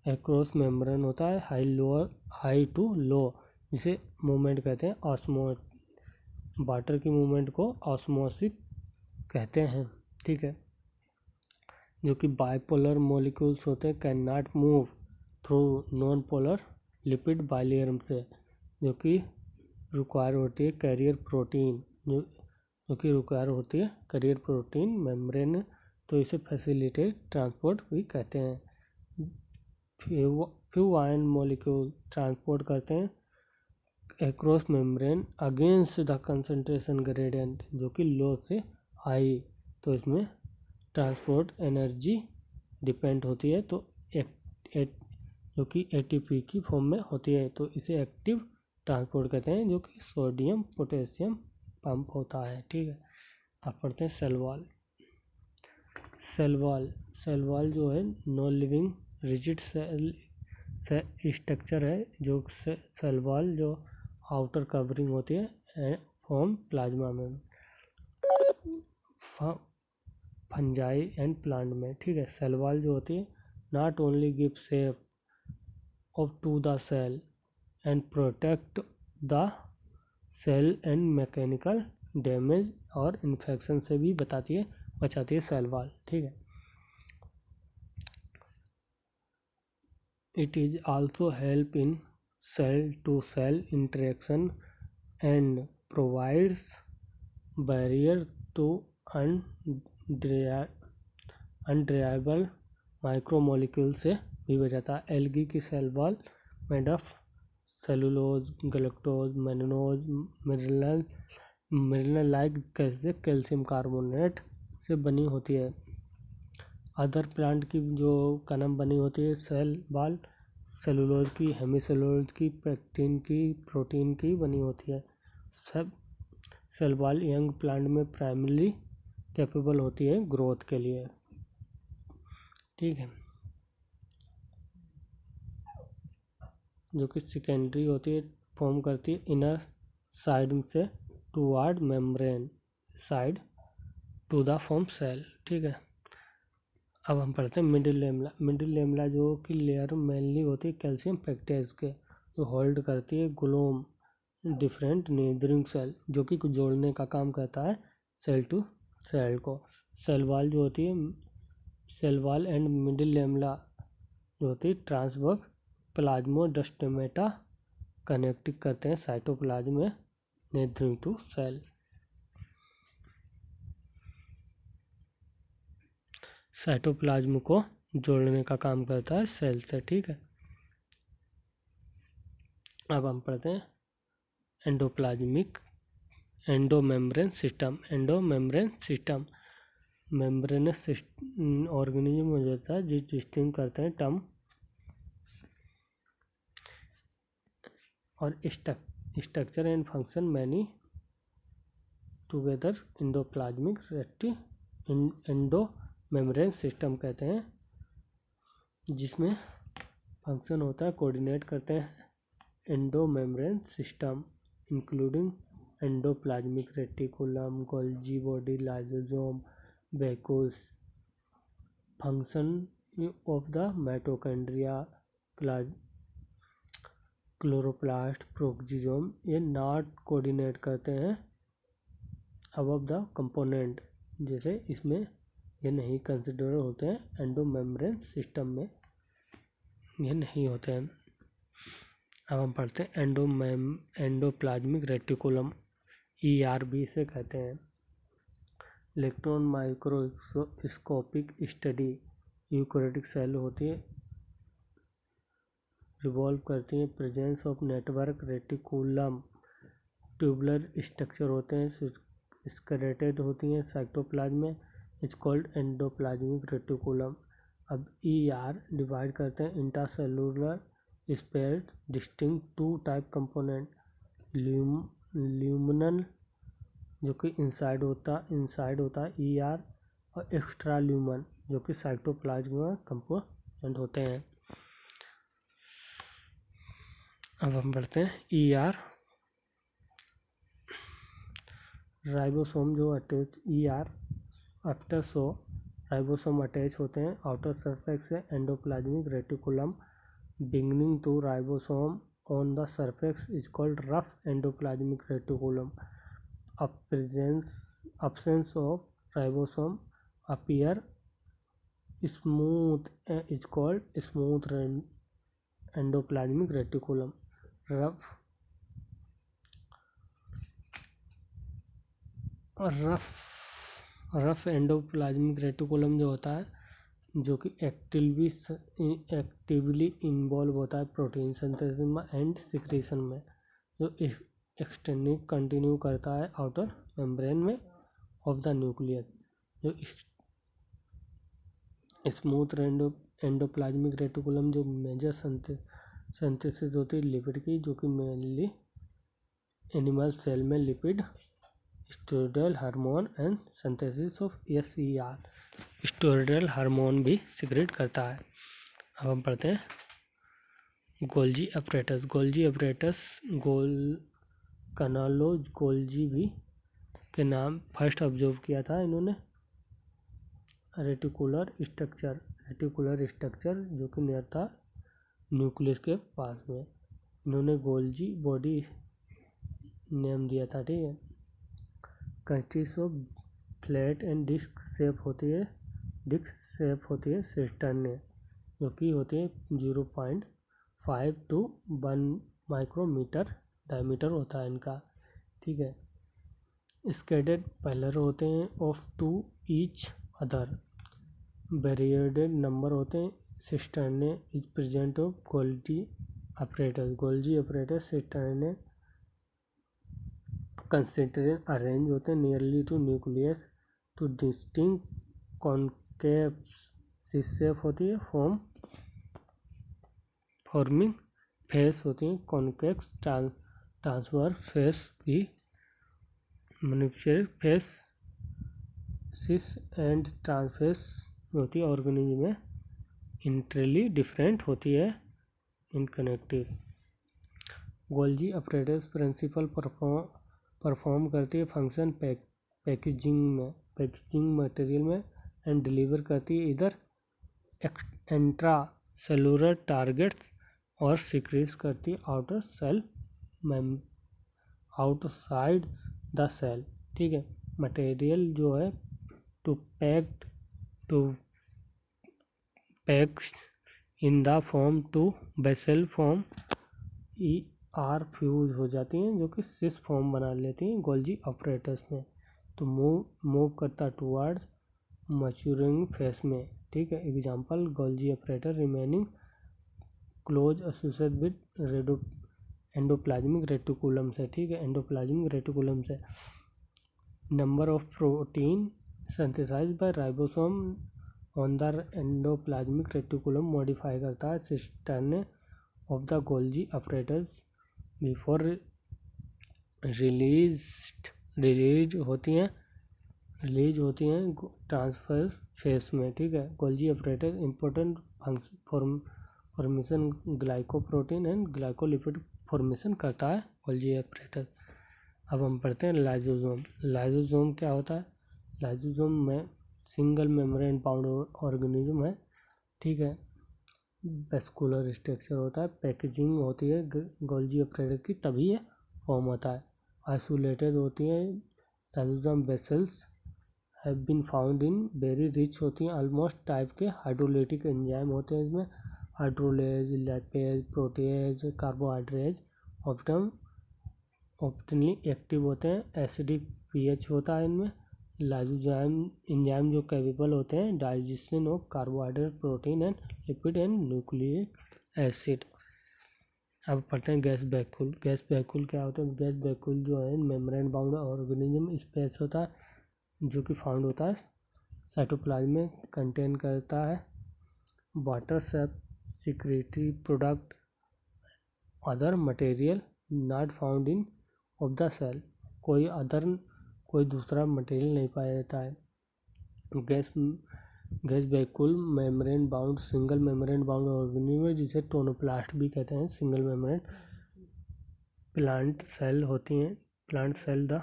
अक्रॉस मेम्ब्रेन होता है हाई टू लो, जिसे मूवमेंट कहते हैं वाटर की मूवमेंट को ऑस्मोसिस कहते हैं। ठीक है। जो कि बाइपोलर मॉलिक्यूल्स होते हैं can not move through non polar lipid bilayer से, जो कि रिक्वायर होती है कैरियर प्रोटीन, जो कि रिक्वायर होती है कैरियर प्रोटीन मेम्ब्रेन, तो इसे फैसिलिटेट ट्रांसपोर्ट भी कहते हैं। फ्यू आयन मॉलिक्यूल ट्रांसपोर्ट करते हैं across membrane against the concentration gradient, जो कि लो से हाई, तो इसमें ट्रांसपोर्ट एनर्जी डिपेंड होती है, तो जो कि एटीपी की फॉर्म में होती है, तो इसे एक्टिव ट्रांसपोर्ट कहते हैं, जो कि सोडियम पोटेशियम पंप होता है। ठीक है। अब पढ़ते हैं सेल वॉल जो है non living rigid cell structure है, जो सेल वॉल जो आउटर कवरिंग होती है फॉर्म प्लाज्मा में, फंजाई एंड प्लांट में। ठीक है। सेल वॉल जो होती है not only give shape of to the cell and protect the cell and mechanical damage और इन्फेक्शन से भी बचाती है सेल वॉल। ठीक है। It is also help in cell-to-cell interaction and provides barrier to undriable micromolecules से भी बचाता है। एल्गी की cell wall made of cellulose, galactose, mannose, mineral like calcium carbonate से बनी होती है। अदर प्लांट की जो कलम बनी होती है सेल वॉल सेलुलोज की, हेमीसेलुलोज की, पेक्टिन की, प्रोटीन की बनी होती है। सब सेल वॉल यंग प्लांट में प्राइमरीली कैपेबल होती है ग्रोथ के लिए। ठीक है। जो कि सेकेंडरी होती है, फॉर्म करती है इनर साइड से toward membrane side to the form cell. ठीक है। अब हम पढ़ते हैं मिडिल लेमला जो कि लेयर मेनली होती है कैल्शियम पेक्टेज के, जो होल्ड करती है ग्लोम डिफरेंट नेबरिंग सेल, जो कि कुछ जोड़ने का काम करता है सेल टू सेल को। सेल वॉल जो होती है cell wall and middle lamella जो होती है ट्रांसवर्स प्लाज्मोडस्टोमेटा कनेक्ट करते हैं साइटोप्लाज्म में नेबरिंग टू सेल। साइटोप्लाज्म को जोड़ने का काम करता है सेल से। ठीक है। अब हम पढ़ते हैं एंडोमेम्ब्रेन सिस्टम मेम्ब्रेनस ऑर्गेनिज्म हो जाता है जिस डिस्टिंग करते हैं टर्म और structure and function many together endoplasmic endomembrane system कहते हैं, जिसमें फंक्शन होता है कोऑर्डिनेट करते हैं endomembrane system including endoplasmic reticulum, Golgi body, lysosome, vesicles, function of the mitochondria, chloroplast, proteasome, ये नॉट कोऑर्डिनेट करते हैं अबव द कंपोनेंट, जैसे इसमें ये नहीं कंसिडर होते हैं एंडोमेम्ब्रेन सिस्टम में, ये नहीं होते हैं। अब हम पढ़ते हैं एंडोप्लाज्मिक रेटिकुलम ERB से कहते हैं। Electron microscopic study eukaryotic cell होती है रिवॉल्व करती हैं। Presence of network reticulum tubular structure होते हैं, स्केलेटेड होती हैं साइटोप्लाज्म में, इज कॉल्ड एंडोप्लाज्मिक रेटिकुलम। अब ER डिवाइड करते हैं intracellular space distinct to type component, luminal जो कि इनसाइड होता है ER, और एक्स्ट्रा ल्यूमन जो कि साइटोप्लाज्म में कंपोनेंट होते हैं। अब हम बढ़ते हैं ER राइबोसोम जो attach ER after so ribosome attach होते हैं आउटर सरफेस से endoplasmic reticulum beginning to ribosome on the surface is called rough endoplasmic reticulum. absence of ribosome appear smooth is called smooth endoplasmic reticulum. Rough endoplasmic reticulum जो होता है, जो कि actively involve होता है प्रोटीन सिंथेसिस में and secretion में, जो एक्सटेंडिंग कंटिन्यू करता है आउटर मेम्ब्रेन में ऑफ द न्यूक्लियस। जो स्मूथ एंडोप्लाज्मिक रेटिकुलम जो मेजर सिंथेसिस होती है लिपिड की, जो कि मेनली एनिमल सेल में lipid steroidal hormone and synthesis of SER steroidal hormone भी सिक्रेट करता है। अब हम पढ़ते हैं Golgi apparatus. Golgi apparatus कैनालो Golgi भी के नाम फर्स्ट ऑब्जर्व किया था इन्होंने। रेटिकुलर स्ट्रक्चर जो कि नियर था न्यूक्लियस के पास में, इन्होंने गोल्जी बॉडी नेम दिया था। ठीक है, constitutes of flat and disc shape होती है सिस्टर्न जो कि होती है 0.5 to 1 माइक्रोमीटर डायमीटर होता है इनका। ठीक है, स्केडेड पैलर होते हैं of to each other, variated number होते हैं। Cistern is present of Golgi apparatus cistern considered arrange होते हैं nearly to nucleus to distinct concave shape होती है फॉर्मिंग फेस होती है। कॉन्केक्स ट्रांसवर्स फेस भी manufacture face cis and trans face होती है। ऑर्गेनिज्म में इंटरली डिफरेंट होती है in connective. Golgi apparatus principal perform करती है फंक्शन पैकेजिंग मटेरियल में एंड डिलीवर करती है इधर इंट्रा सेलुलर टारगेट्स और सिक्रीट करती है आउटसाइड द सेल। ठीक है, मटेरियल जो है to pack in the form to basal form ER fuse हो जाती हैं, जो कि सिस फॉर्म बना लेती हैं गोल्जी अपरेटस में। तो मूव करता टुवर्ड्स मैच्योरिंग फेस में। ठीक है, example Golgi apparatus remaining close associated with endoplasmic reticulum से। ठीक है, एंडोप्लाज्मिक रेटिकुलम से number of protein synthesized by ribosome on the endoplasmic reticulum modify करता है cistern of the Golgi apparatus before release होती हैं ट्रांसफर फेस में। ठीक है, Golgi apparatus important formation glycoprotein and glycolipid formation करता है गोल्जी अपरेटस। अब हम पढ़ते हैं लाइसोसोम क्या होता है। लाइसोसोम में सिंगल मेम्ब्रेन बाउंड ऑर्गेनिज्म है। ठीक है, वेस्कुलर स्ट्रक्चर होता है, पैकेजिंग होती है गोल्जी अपरेटस की, तभी ये फॉर्म होता है। आइसोलेटेड होती है lysosome vesicles have been found in very rich होती हैं ऑलमोस्ट टाइप के हाइड्रोलाइटिक एंजाइम होते हैं इसमें। Hydrolase, lipase, protease, carbohydrase optimally active होते हैं। एसिडिक pH होता है इनमें। लाइसोजाइम एंजाइम जो कैपेबल होते हैं digestion of carbohydrate, protein and lipid and nucleic acid. अब पढ़ते हैं गैस वैक्यूल। गैस वैक्यूल क्या होता है? गैस वैक्यूल जो है मेम्ब्रेन बाउंड ऑर्गेनिज्म स्पेस होता है जो कि फाउंड होता है साइटोप्लाज्म में, कंटेन करता है water sap secretory product other material not found in of the cell. कोई दूसरा मटेरियल नहीं पाया जाता है। Gas vacuole membrane bound single membrane bound organism जिसे टोनोप्लास्ट भी कहते हैं, सिंगल मेम्ब्रेन प्लांट सेल होती हैं। Plant cell the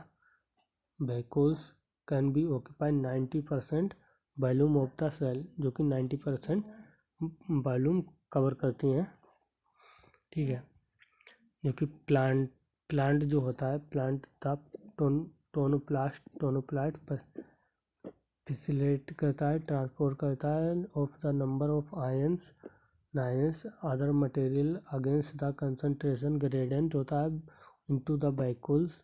vacuoles can be occupy 90% volume of the cell, जो कि 90% वॉल्यूम कवर करती हैं। ठीक है, जो कि प्लांट जो होता है, प्लांट द टोनोप्लास्ट फैसिलिटेट करता है, ट्रांसपोर्ट करता है of the number of ions other material against the concentration gradient होता है into the vacuoles.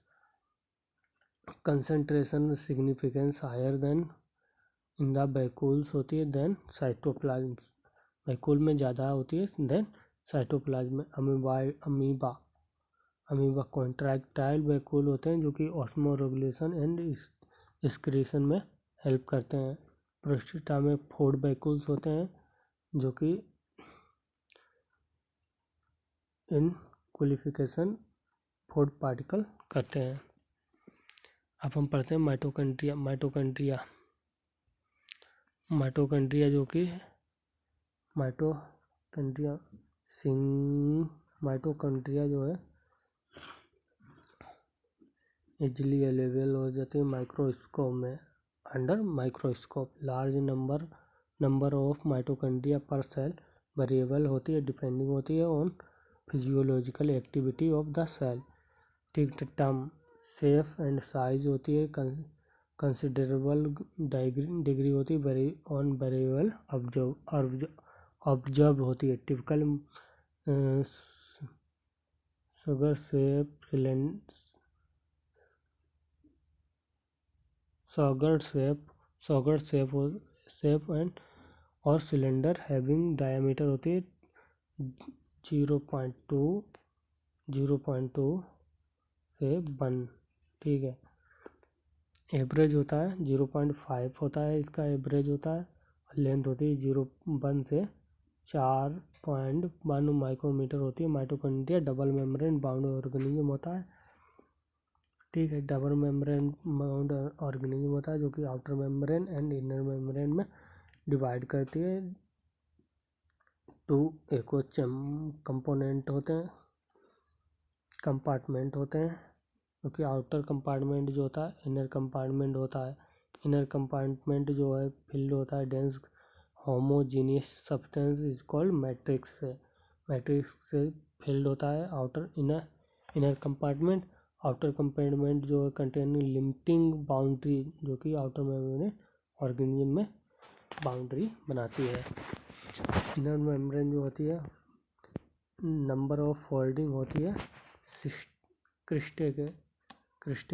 Concentration significance higher than in the vacuoles होती है देन साइटोप्लाज्म। वैक्यूल में ज़्यादा होती है देन साइटोप्लाज्म में। अमीबा कॉन्ट्रैक्टाइल वैक्यूल होते हैं जो कि ऑस्मोरेगुलेशन एंड एक्सक्रीशन में हेल्प करते हैं। प्रोस्टेटा में फोर्ड वैक्यूल्स होते हैं जो कि इन क्वालिफिकेशन फोर्ड पार्टिकल करते हैं। अब हम पढ़ते हैं माइटोकॉन्ड्रिया। माइटोकॉन्ड्रिया जो कि माइटोकॉन्ड्रिया जो है इजली अवेलेबल हो जाती है माइक्रोस्कोप में। Under microscope large number of mitochondria पर सेल वेरिएबल होती है, डिपेंडिंग होती है on physiological activity of the cell. ठीक टर्म शेप एंड साइज होती है, कंसिडरेबल डिग्री होती है ऑन वेरिएबल ऑब्जर्व होती है। टिपिकल सगर शेप एंड और सिलेंडर हैविंग डायमीटर होती है 0.2 से 1। ठीक है, एवरेज होता है 0.5 होता है, इसका एवरेज होता है। लेंथ होती है 0.1 से 4.1 माइक्रोमीटर होती है। Mitochondria double membrane bound organism होता है। ठीक है, डबल मेम्ब्रेन बाउंड ऑर्गेनिज्म होता है जो कि outer membrane and inner membrane में डिवाइड करती है। टू एको कंपोनेंट होते हैं, कंपार्टमेंट होते हैं, क्योंकि आउटर कंपार्टमेंट जो होता है इनर कंपार्टमेंट होता है। इनर कंपार्टमेंट जो है फिल्ड होता है dense homogeneous substance is called matrix से फिल्ड होता है। इनर कंपार्टमेंट आउटर कंपार्टमेंट जो है कंटेनिंग लिमिटिंग बाउंड्री, जो कि आउटर मेम्ब्रेन ऑर्गेनिज्म में बाउंड्री बनाती है। इनर मेम्ब्रेन जो होती है नंबर ऑफ फोल्डिंग होती है क्रिस्टे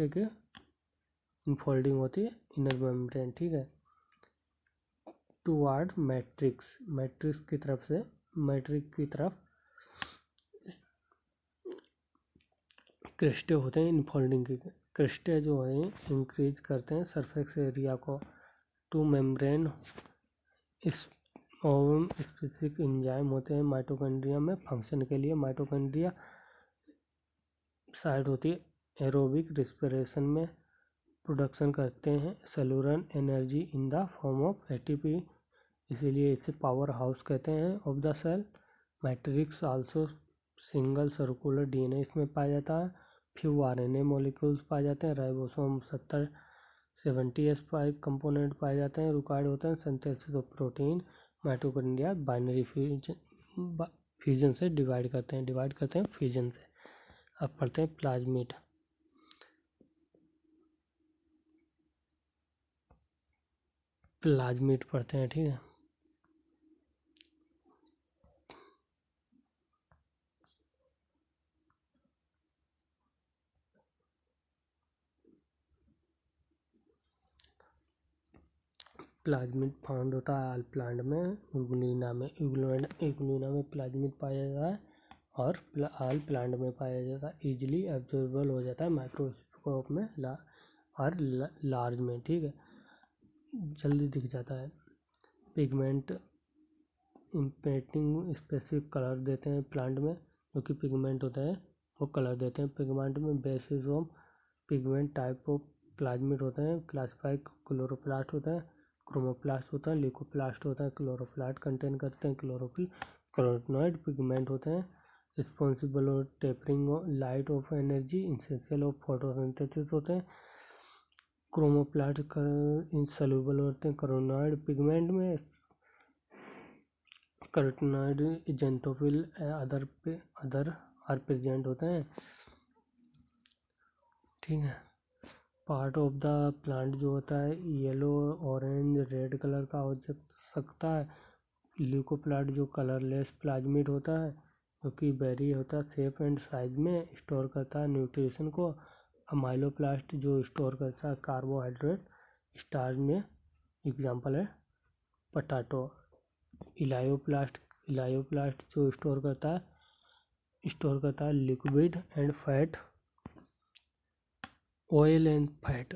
के इनफोल्डिंग होती है इनर मेम्ब्रेन। ठीक है, टुवार्ड मैट्रिक्स की तरफ क्रिस्टे होते हैं इनफोल्डिंग के। क्रिस्टे जो है इंक्रीज करते हैं सरफेस एरिया को। टू मेम्ब्रेन स्पेसिफिक एंजाइम होते हैं माइटोकॉन्ड्रिया में फंक्शन के लिए। माइटोकॉन्ड्रिया साइड होती है एरोबिक रिस्पिरेशन में प्रोडक्शन करते हैं cellular energy in the form of ATP, इसीलिए इसे पावर हाउस कहते हैं of the cell. Matrix also single circular DNA इसमें पाया जाता है। फ्यू आरएनए मॉलिक्यूल्स पाए जाते हैं। राइबोसोम 70-80 कंपोनेंट पाए जाते हैं, रिक्वायर्ड होते हैं synthesis of protein. Mitochondria binary fusion से डिवाइड करते हैं फ्यूजन से। अब पढ़ते हैं प्लाज्मिड। पढ़ते हैं। ठीक है, प्लाज्मिड फाउंड होता है आल प्लांट में, इग्लूना में प्लाज्मिड पाया जाता है। और ऑल प्लांट में पाया जाता है, इजीली एब्जॉर्बल हो जाता है माइक्रोस्कोप में और लार्ज में, ठीक है, जल्दी दिख जाता है। पिगमेंट इम्पेंटिंग स्पेसिफिक कलर देते हैं प्लांट में, जो कि पिगमेंट होता है वो कलर देते हैं। पिगमेंट में basis of pigment type of plasmid होते हैं, क्लासिफाई क्लोरोप्लास्ट होता है, क्रोमोप्लास्ट होता है, ल्यूकोप्लास्ट होता है। क्लोरोप्लास्ट कंटेन करते हैं क्लोरोफिल। कैरोटीनॉइड पिगमेंट होते हैं रिस्पॉन्सिबल और tapering light of energy, essential of photosynthesis होते हैं। क्रोमोप्लास्ट इंसोल्यूबल होते हैं कैरोटीनॉइड पिगमेंट में। कैरोटीनॉइड जेंटोफिल अदर आर प्रेजेंट होते हैं, ठीक है। पार्ट ऑफ द प्लांट जो होता है येलो, ऑरेंज, रेड कलर का हो सकता है। ल्यूकोप्लास्ट जो कलरलेस प्लाज्मिड होता है, जो कि बेरी होता है, शेप एंड साइज में स्टोर करता है न्यूट्रिशन को। अमाइलोप्लास्ट जो स्टोर करता है कार्बोहाइड्रेट स्टार्च में, एग्जांपल है पोटैटो। इलायोप्लास्ट जो स्टोर करता है liquid and fat, oil and fat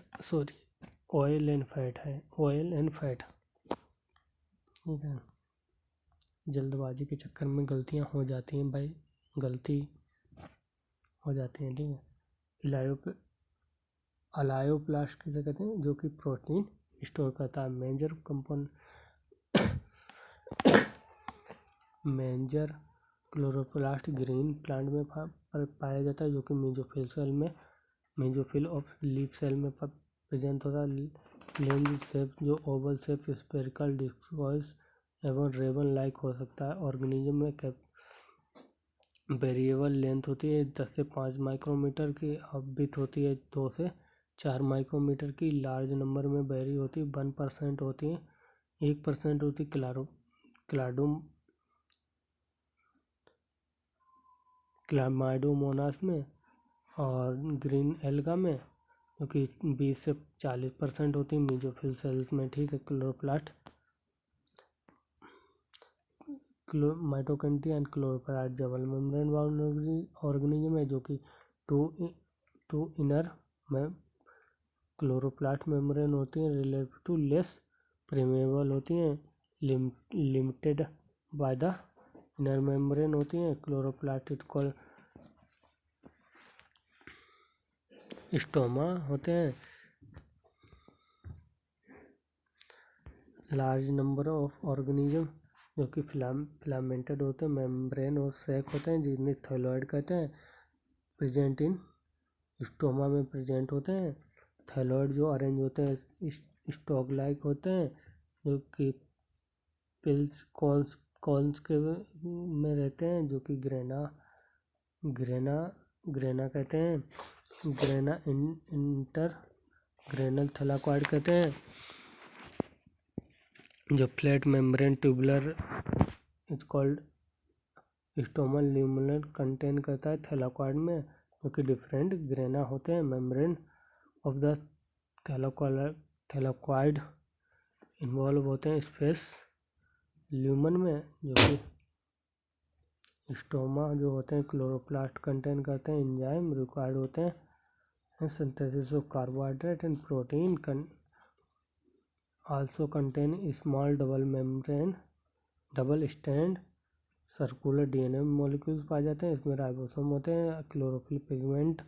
ठीक है। जल्दबाजी के चक्कर में गलतियां हो जाती हैं भाई, गलती हो जाती हैं, ठीक है। अलायोप्लास्ट किसे कहते हैं, जो कि प्रोटीन स्टोर करता है। मेजर क्लोरोप्लास्ट ग्रीन प्लांट में पाया जाता है, जो कि मेसोफिल ऑफ लीफ सेल में प्रेजेंट होता है। लेंस शेप जो ओवल शेप, स्फेरिकल, डिस्कॉइस एवं रेबन लाइक हो सकता है। ऑर्गेनिज्म में वेरिएबल लेंथ होती है 10 से 5 माइक्रोमीटर की, विड्थ होती है 2 से 4 माइक्रोमीटर की। लार्ज नंबर में बेरी होती है, 1% होती है, 1% होती है क्लामाइडोमोनास में और ग्रीन एल्गा में, जो कि 20 से 40% होती है मेसोफिल सेल्स में, ठीक है। Chloroplast mitochondria and chloroplast double membrane bound organism है, जो कि टू इनर में क्लोरोप्लास्ट मेम्ब्रेन होती हैं, रिलेटिव टू लेस परमेएबल होती हैं, limited by the inner membrane होती हैं। क्लोरोप्लास्ट स्टोमा होते हैं। लार्ज नंबर ऑफ ऑर्गेनिज्म जो कि फिलामेंटेड होते हैं, मेम्ब्रेन और सैक होते हैं, जिन्हें थैलोइड कहते हैं, प्रेजेंट इन स्टोमा में प्रेजेंट होते हैं। थैलोइड जो अरेंज होते हैं स्टॉक लाइक होते हैं, जो कि पिल्स कॉन्स के में रहते हैं, जो कि ग्रेना कहते हैं, ग्रेना इंटर ग्रेनल थैलाकॉइड कहते हैं। जो flat membrane tubular is called stroma lamellae contain करता है थैलाकॉइड में, जो कि डिफरेंट ग्रेना होते हैं। Membrane of the thylakoid involve होते हैं स्पेस ल्यूमन में, जो कि स्टोमा जो होते हैं क्लोरोप्लास्ट कंटेन करते हैं। एंजाइम रिक्वायर्ड होते हैं synthesis of carbohydrate and protein also contain small double stand circular DNA molecules पाए जाते हैं। इसमें राइबोसोम होते हैं। Chlorophyll pigment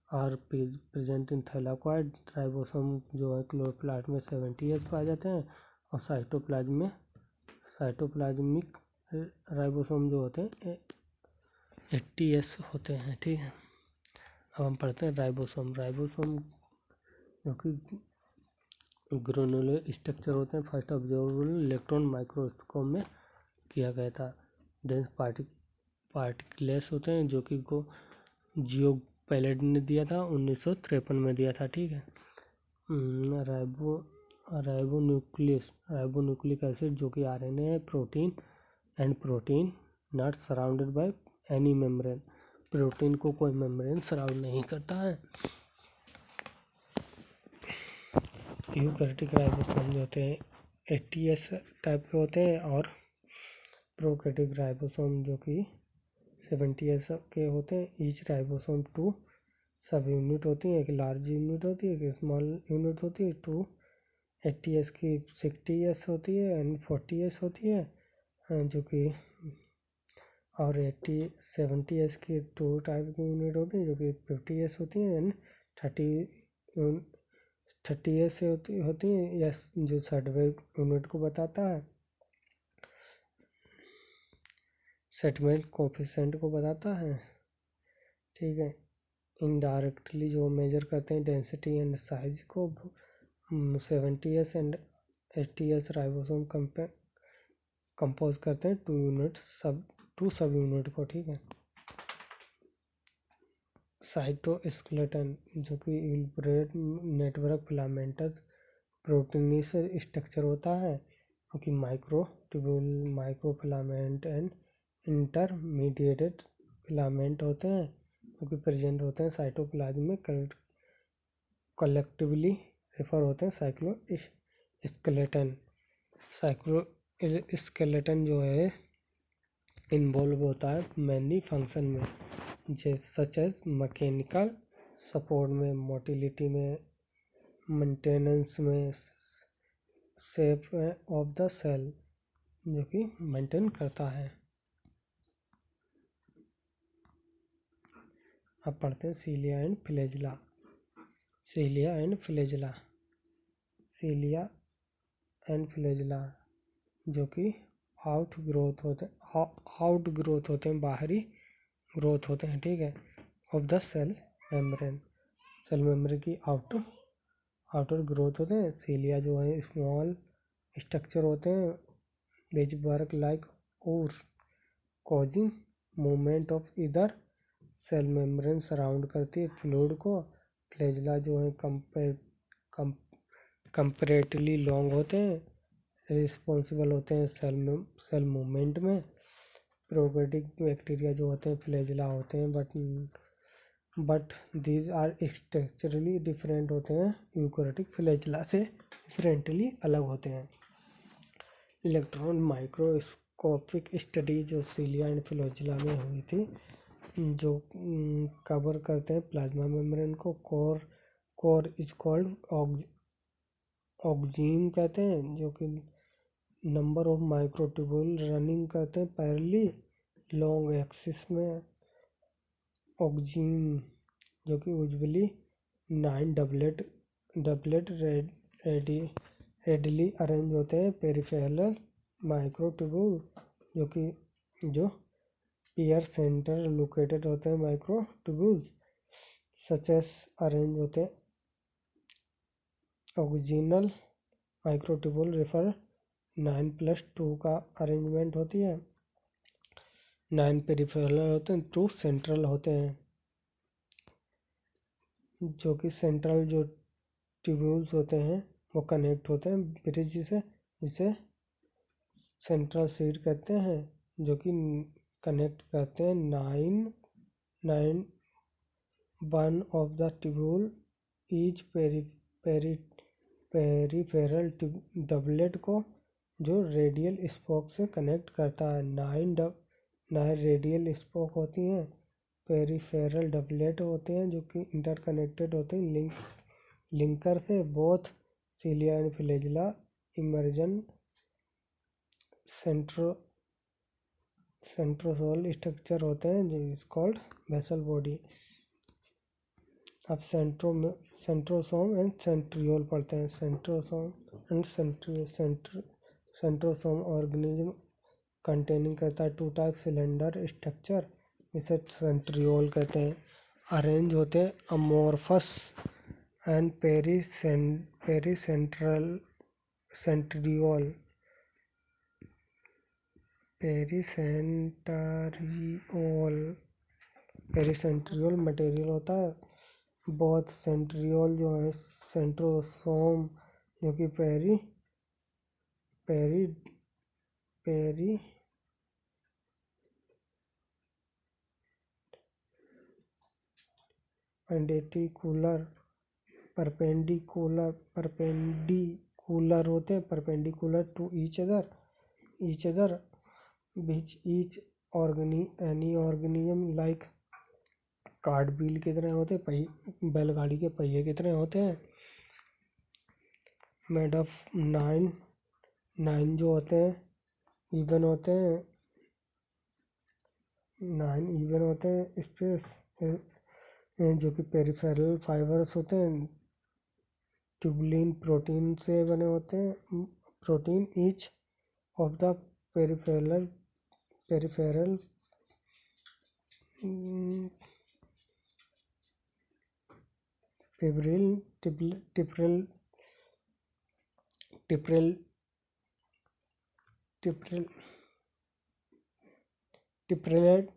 are present in thylakoid. Ribosome जो है क्लोरोप्लास्ट में 70S पाए जाते हैं, और साइटोप्लाज्मिक राइबोसोम जो होते हैं 80S होते हैं, ठीक है। अब हम पढ़ते हैं राइबोसोम जो कि ग्रेनुलर स्ट्रक्चर होते हैं। फर्स्ट ऑब्जर्वेबल इलेक्ट्रॉन माइक्रोस्कोप में किया गया था। डेंस पार्टिकल्स होते हैं, जो कि को जियो पैलेट ने दिया था 1953 में दिया था, ठीक है। राइबोन्यूक्लिक एसिड जो कि आरएनए है। Protein not surrounded by any membrane, protein को कोई मेम्ब्रेन सराउंड नहीं करता है। यूकैरियोटिक राइबोसोम जो होते हैं 80S टाइप के होते हैं, और प्रोकैरियोटिक राइबोसोम जो कि 70S के होते हैं। ईच राइबोसोम 2 सब यूनिट होती हैं, एक लार्ज यूनिट होती है, एक स्मॉल यूनिट होती है। 280S की 60S होती है एंड 40S होती है, जो कि और 70S की 2 टाइप की यूनिट होती है जो कि 50S होती हैं एंड 30S से होती हैं। यस, जो सर्टिफाइड यूनिट को बताता है, सेटलमेंट कोफिशिएंट को बताता है, ठीक है। इनडायरेक्टली जो मेजर करते हैं डेंसिटी एंड साइज को 70S and 80S ribosome compose करते हैं 2 सब यूनिट को, ठीक है। साइटोस्केलेटन जो कि इलबोरेट नेटवर्क फिलामेंटस प्रोटीन से स्ट्रक्चर होता है, क्योंकि microtubule, microfilament and intermediated filament होते हैं, क्योंकि प्रेजेंट होते हैं साइटोप्लाज्म में। कलेक्टिवली रेफर होते हैं साइक्लोस्केलेटन। साइक्लोस्केलेटन जो है इन्वॉल्व होता है मेनली फंक्शन में, सच एज मैकेनिकल सपोर्ट में, मोटिलिटी में, मेंटेनेंस में, शेप ऑफ द सेल जो कि मेंटेन करता है। अब पढ़ते हैं सीलिया and flagella. सीलिया and flagella, सीलिया and flagella जो कि आउट ग्रोथ होते हैं, बाहरी ग्रोथ होते हैं, ठीक है, of the cell membrane. Cell membrane की आउटर ग्रोथ होते हैं। सीलिया जो है स्मॉल स्ट्रक्चर होते हैं which work like oars causing movement of इधर सेल मेम्ब्रेन सराउंड करती है फ्लूइड को। फ्लैजेला जो है कंपैरेटिवली लॉन्ग होते हैं, रिस्पॉन्सिबल होते हैं सेल मूवमेंट में। प्रोकैरियोटिक बैक्टीरिया जो होते हैं फ्लैजेला होते हैं, but these are structurally different होते हैं, यूकैरियोटिक फ्लैजेला से डिफरेंटली अलग होते हैं। इलेक्ट्रॉन माइक्रोस्कोपिक स्टडी जो सीलिया एंड फ्लैजेला में हुई थी, जो कवर करते हैं प्लाज्मा मेम्ब्रेन को। कोर इज कॉल्ड ऑक्जीन कहते हैं, जो कि नंबर ऑफ माइक्रोट्यूब्यूल रनिंग करते हैं पैरेलली लॉन्ग एक्सिस में। ऑक्जीन जो कि यूजुअली 9 डबलेट रेडिली अरेंज होते हैं। पेरिफेरल माइक्रोट्यूब्यूल जो ईयर सेंटर लोकेटेड होते हैं माइक्रोट्यूब्यूल्स सच एस अरेंज होते हैं। ऑक्जीनल माइक्रोट्यूब्यूल रेफर 9+2 का अरेंजमेंट होती है। 9 पेरिफेरल होते हैं, 2 सेंट्रल होते हैं, जो कि सेंट्रल जो ट्यूब्यूल्स होते हैं वो कनेक्ट होते हैं ब्रिज से, जिसे सेंट्रल सीड कहते हैं, जो कि कनेक्ट करते हैं 1 of the tubule each peripheral doublet को, जो रेडियल स्पोक से कनेक्ट करता है। 9 रेडियल स्पोक होती हैं। पेरिफेरल डबलेट होते हैं जो कि इंटरकनेक्टेड होते हैं लिंकर से। Both cilia and flagella emerging centrosome structure होते हैं, जो इज कॉल्ड वेसल बॉडी। अब सेंट्रोसोम एंड सेंट्रियोल पढ़ते हैं। Centrosome and centrosome organism containing करता है 2 टाइप सिलेंडर स्ट्रक्चर, इसे सेंट्रियोल कहते हैं। अरेंज होते हैं amorphous and centriole pericentriolar material होता है। बहुत सेंट्रियोल जो है सेंट्रोसोम जो कि पेरी परपेंडिकुलर होते हैं, perpendicular to each other which each any organism like cart wheel की तरह होते हैं, बैलगाड़ी के पहिए की तरह होते हैं। मेड ऑफ नाइन जो होते हैं इवन होते हैं, 9 इवन होते हैं स्पेस जो कि पेरिफेरल फाइबर्स होते हैं। ट्यूबुलिन प्रोटीन से बने होते हैं। Protein each of the peripheral fibril triplet triplet triplet triplet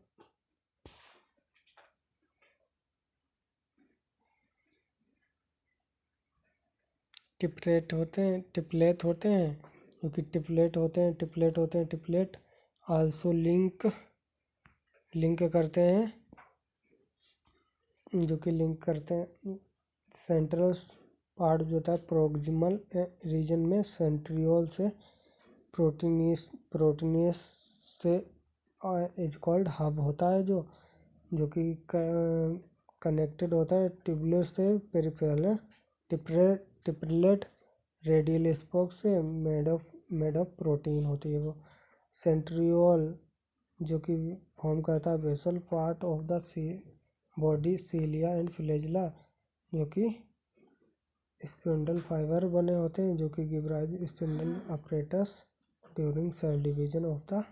triplet होते हैं क्योंकि टिप्लेट आल्सो लिंक करते हैं, जो कि लिंक करते हैं सेंट्रल पार्ट जो था प्रोक्सिमल रीजन में सेंट्रियोल से प्रोटीनियस से इज कॉल्ड हब होता है, जो कि कनेक्टेड होता है ट्यूबुलर से पेरिफेरल टिप्लेट रेडियल स्पोक से मेड ऑफ प्रोटीन होती है वो। सेंट्रियोल जो कि फॉर्म करता है basal part of the body cilia and flagella, जो कि स्पिंडल फाइबर बने होते हैं, जो कि give rise spindle apparatus during cell division of the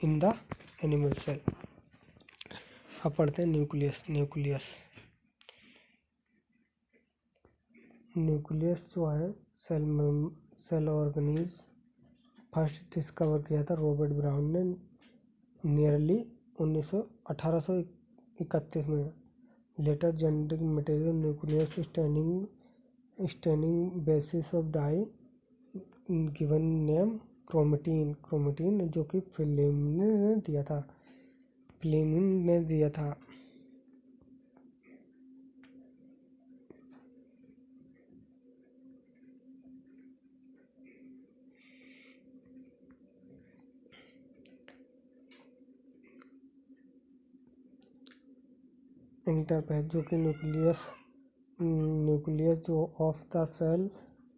in the animal cell. अब पढ़ते हैं न्यूक्लियस जो है सेल ऑर्गेनिज फर्स्ट डिस्कवर किया था रॉबर्ट ब्राउन ने नियरली 1831 में। Later genetic material nucleus staining basis of dye given name chromatin जो कि फ्लेमिंग ने दिया था। इंटरफेस जो कि न्यूक्लियस जो of the cell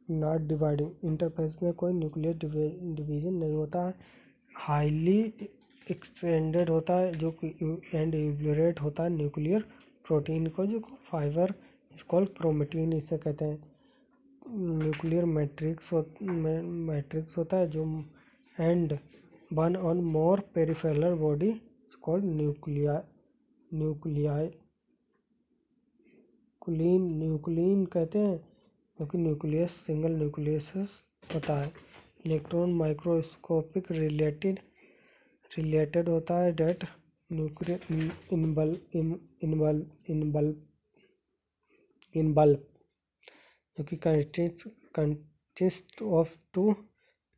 not dividing. Interface में कोई न्यूक्लियर डिवीजन नहीं होता है, हाईली एक्सटेंडेड होता है जो कि एंड इवोल्यूट होता है न्यूक्लियर प्रोटीन को, जो फाइबर इसको क्रोमेटिन इसे कहते हैं। न्यूक्लियर मैट्रिक्स होता है जो and one on more peripheral body called nuclei nuclein कहते हैं, क्योंकि न्यूक्लियस सिंगल न्यूक्लियस होता है। इलेक्ट्रॉन माइक्रोस्कोपिक रिलेटेड होता है डेट न्यूक्लियर इन बल्ब जो कि consist of two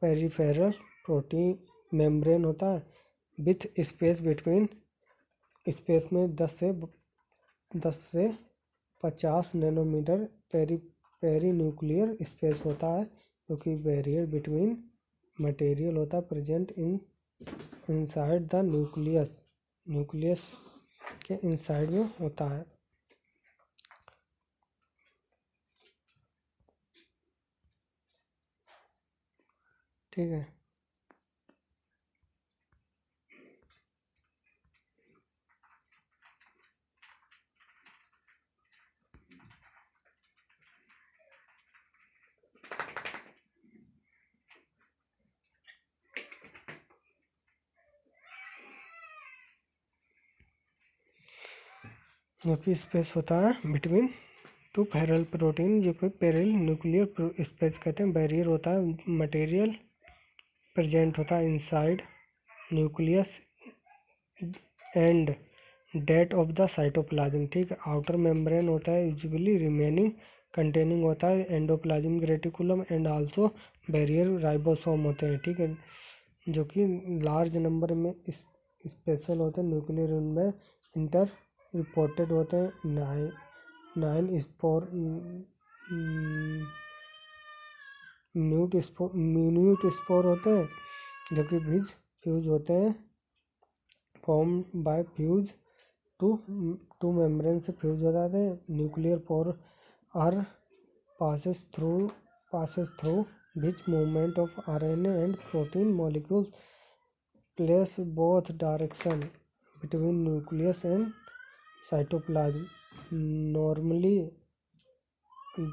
peripheral protein membrane होता है विथ स्पेस बिटवीन स्पेस में 10 से 50 नैनोमीटर पेरीन्यूक्लियर स्पेस होता है, जो कि बैरियर बिटवीन मटेरियल होता है प्रेजेंट इनसाइड द न्यूक्लियस के इनसाइड में होता है। ठीक है, जो कि स्पेस होता है बिटवीन टू पैरेलल प्रोटीन, जो कि पैरेलल न्यूक्लियर स्पेस कहते हैं। बैरियर होता है मटेरियल प्रेजेंट होता है inside nucleus and that of the cytoplasm. ठीक है, आउटर मेम्ब्रेन होता है यूजुअली रिमेनिंग कंटेनिंग होता है endoplasmic reticulum and also barrier ribosome होते हैं। ठीक है, जो कि लार्ज नंबर में स्पेशल होते हैं न्यूक्लियर में इंटर रिपोर्टेड होते हैं। 9 स्पोर मिन्यूट स्पोर होते हैं, जो कि बीज फ्यूज होते हैं form by fuse two membrane से फ्यूज हो जाते हैं। Nuclear pore are passes through which movement of RNA and protein molecules place both direction between nucleus and cytoplasm. Normally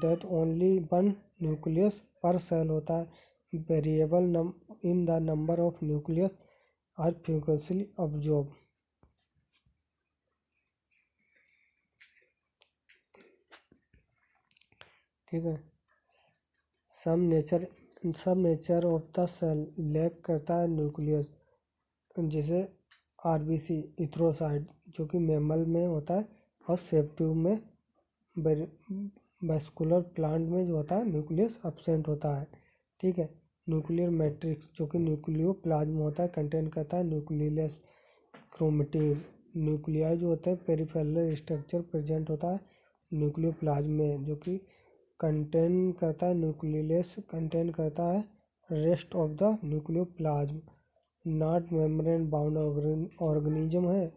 that only one nucleus per cell होता है। Variable in the number of nucleus are frequently observed. ठीक है। सब nature of the cell lack करता है nucleus, जैसे RBC इथ्रोसाइड जो कि मैमल में होता है, और सेप ट्यूब में वैस्कुलर प्लांट में जो होता है न्यूक्लियस एब्सेंट होता है। ठीक है। न्यूक्लियर मैट्रिक्स जो कि न्यूक्लियोप्लाज्म होता है कंटेन करता है न्यूक्लियस क्रोमेटिन। न्यूक्लियाई जो होते हैं पेरिफेरल स्ट्रक्चर प्रेजेंट होता है न्यूक्लियोप्लाज्म में, जो कि कंटेन करता है न्यूक्लियस कंटेन करता है rest of the nucleoplasm. Not membrane bound organism है,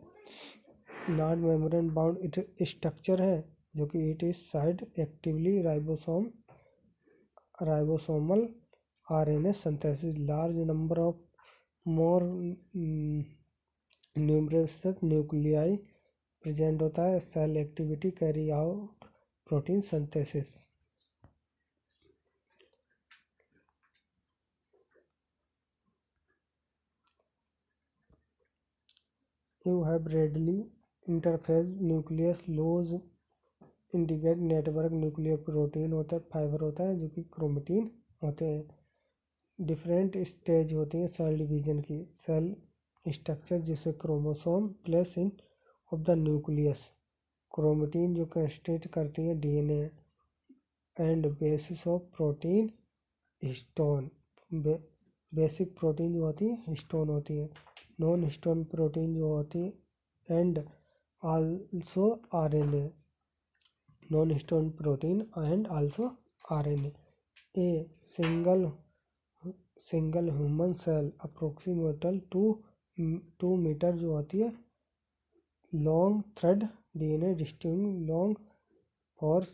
नॉट मेम्ब्रेन बाउंड स्ट्रक्चर है, जो कि it is side actively ribosomal RNA synthesis. Large number of more numerous nuclei present होता है। Cell activity carry out protein synthesis. You have readily interface nucleus lows indicate network nuclear protein होता है, fibre होता है, जो कि chromatin होते हैं। डिफरेंट स्टेज होती हैं सेल डिवीजन की। सेल स्ट्रक्चर जिसे chromosome place in of the nucleus. Chromatin जो कंस्टिट्यूट करती हैं DNA and bases of protein histone. Basic protein जो होती है हिस्टोन होती है। नॉन हिस्टोन प्रोटीन जो होती है and also RNA। Non histone protein and also RNA। A single human cell approximately 2 metre जो होती है long thread DNA distinct long for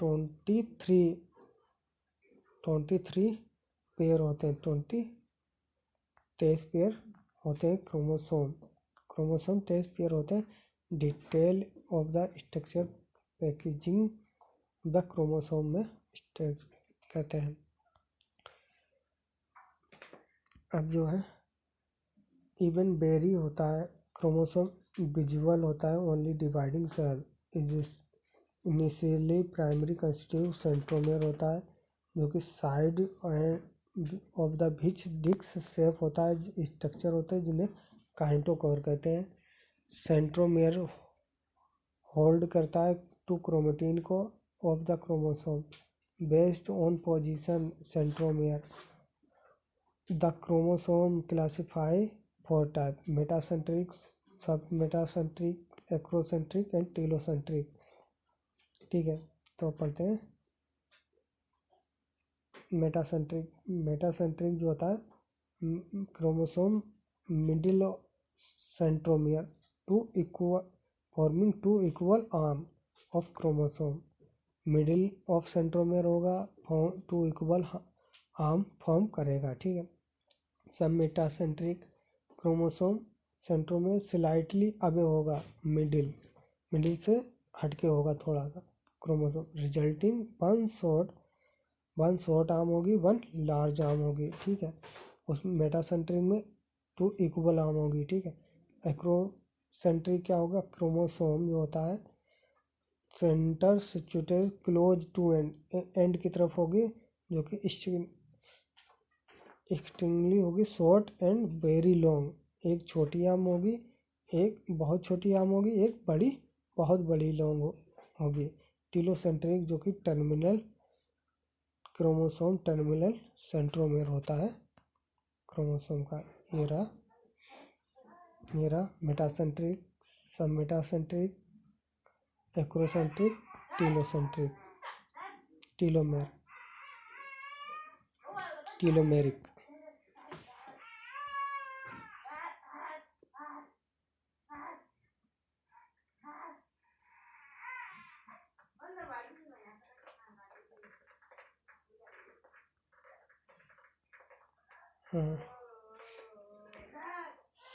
23 pair होते हैं। 23 पेयर होते हैं क्रोमोसोम 23 पेयर होते हैं। Detail of the structure packaging the chromosome में कहते हैं। अब जो है इवन बेरी होता है क्रोमोसोम विजुअल होता है only dividing cell is initially primary constitute centromere होता है, जो कि side of the which disc shape होता है स्ट्रक्चर होते हैं जिन्हें काइंटोकोर कहते हैं। सेंट्रोमियर होल्ड करता है टू क्रोमेटिन को of the chromosome based on position centromere. The chromosome classify 4 type metacentric, submetacentric, acrocentric and telocentric. ठीक है, तो पढ़ते हैं मेटासेंट्रिक जो होता है chromosome middle centromere forming 2 equal arm of chromosome. Middle of centromere होगा 2 इक्वल आर्म फॉर्म करेगा। ठीक है। सब मेटासेंट्रिक क्रोमोसोम सेंट्रोमियर स्लाइटली अबे होगा मिडिल से हटके होगा थोड़ा सा chromosome, resulting one short arm होगी 1 लार्ज आर्म होगी। ठीक है। उस मेटासेंट्रिक में 2 इक्वल आर्म होगी। ठीक है। एक्रोसेंट्रिक क्या होगा, क्रोमोसोम जो होता है centre situated close to end की तरफ होगी, जो कि एक्सट्रीमली होगी शॉर्ट एंड वेरी लॉन्ग। एक छोटी आर्म होगी, एक बहुत छोटी आर्म होगी, एक बड़ी बहुत बड़ी लॉन्ग होगी। टेलोसेंट्रिक जो कि क्रोमोसोम टर्मिनल सेंट्रोमियर होता है क्रोमोसोम का। ये रहा metacentric, submetacentric, acrocentric, telocentric, telomeric.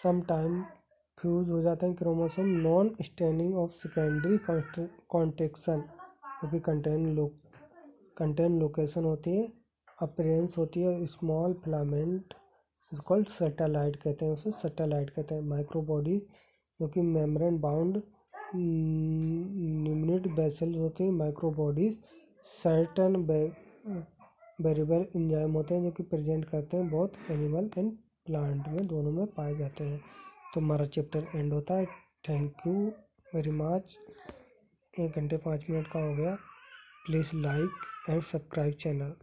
Some time fuse हो जाते हैं chromosome non standing of secondary constriction, क्योंकि कंटेन लोकेशन होती है, अपीयरेंस होती है small filament is called satellite कहते हैं, उसे सैटेलाइट कहते हैं। माइक्रोबॉडी जो कि मेम्ब्रेन बाउंड न्यूमिनेट वेसल्स होते हैं। माइक्रोबॉडीज सर्टेन वेरिएबल एंजाइम होते हैं जो कि प्रेजेंट करते हैं बोथ एनिमल एंड प्लांट में, दोनों में पाए जाते हैं। तो हमारा चैप्टर एंड होता है। Thank you very much. 1 घंटे 5 मिनट का हो गया। Please like and subscribe channel.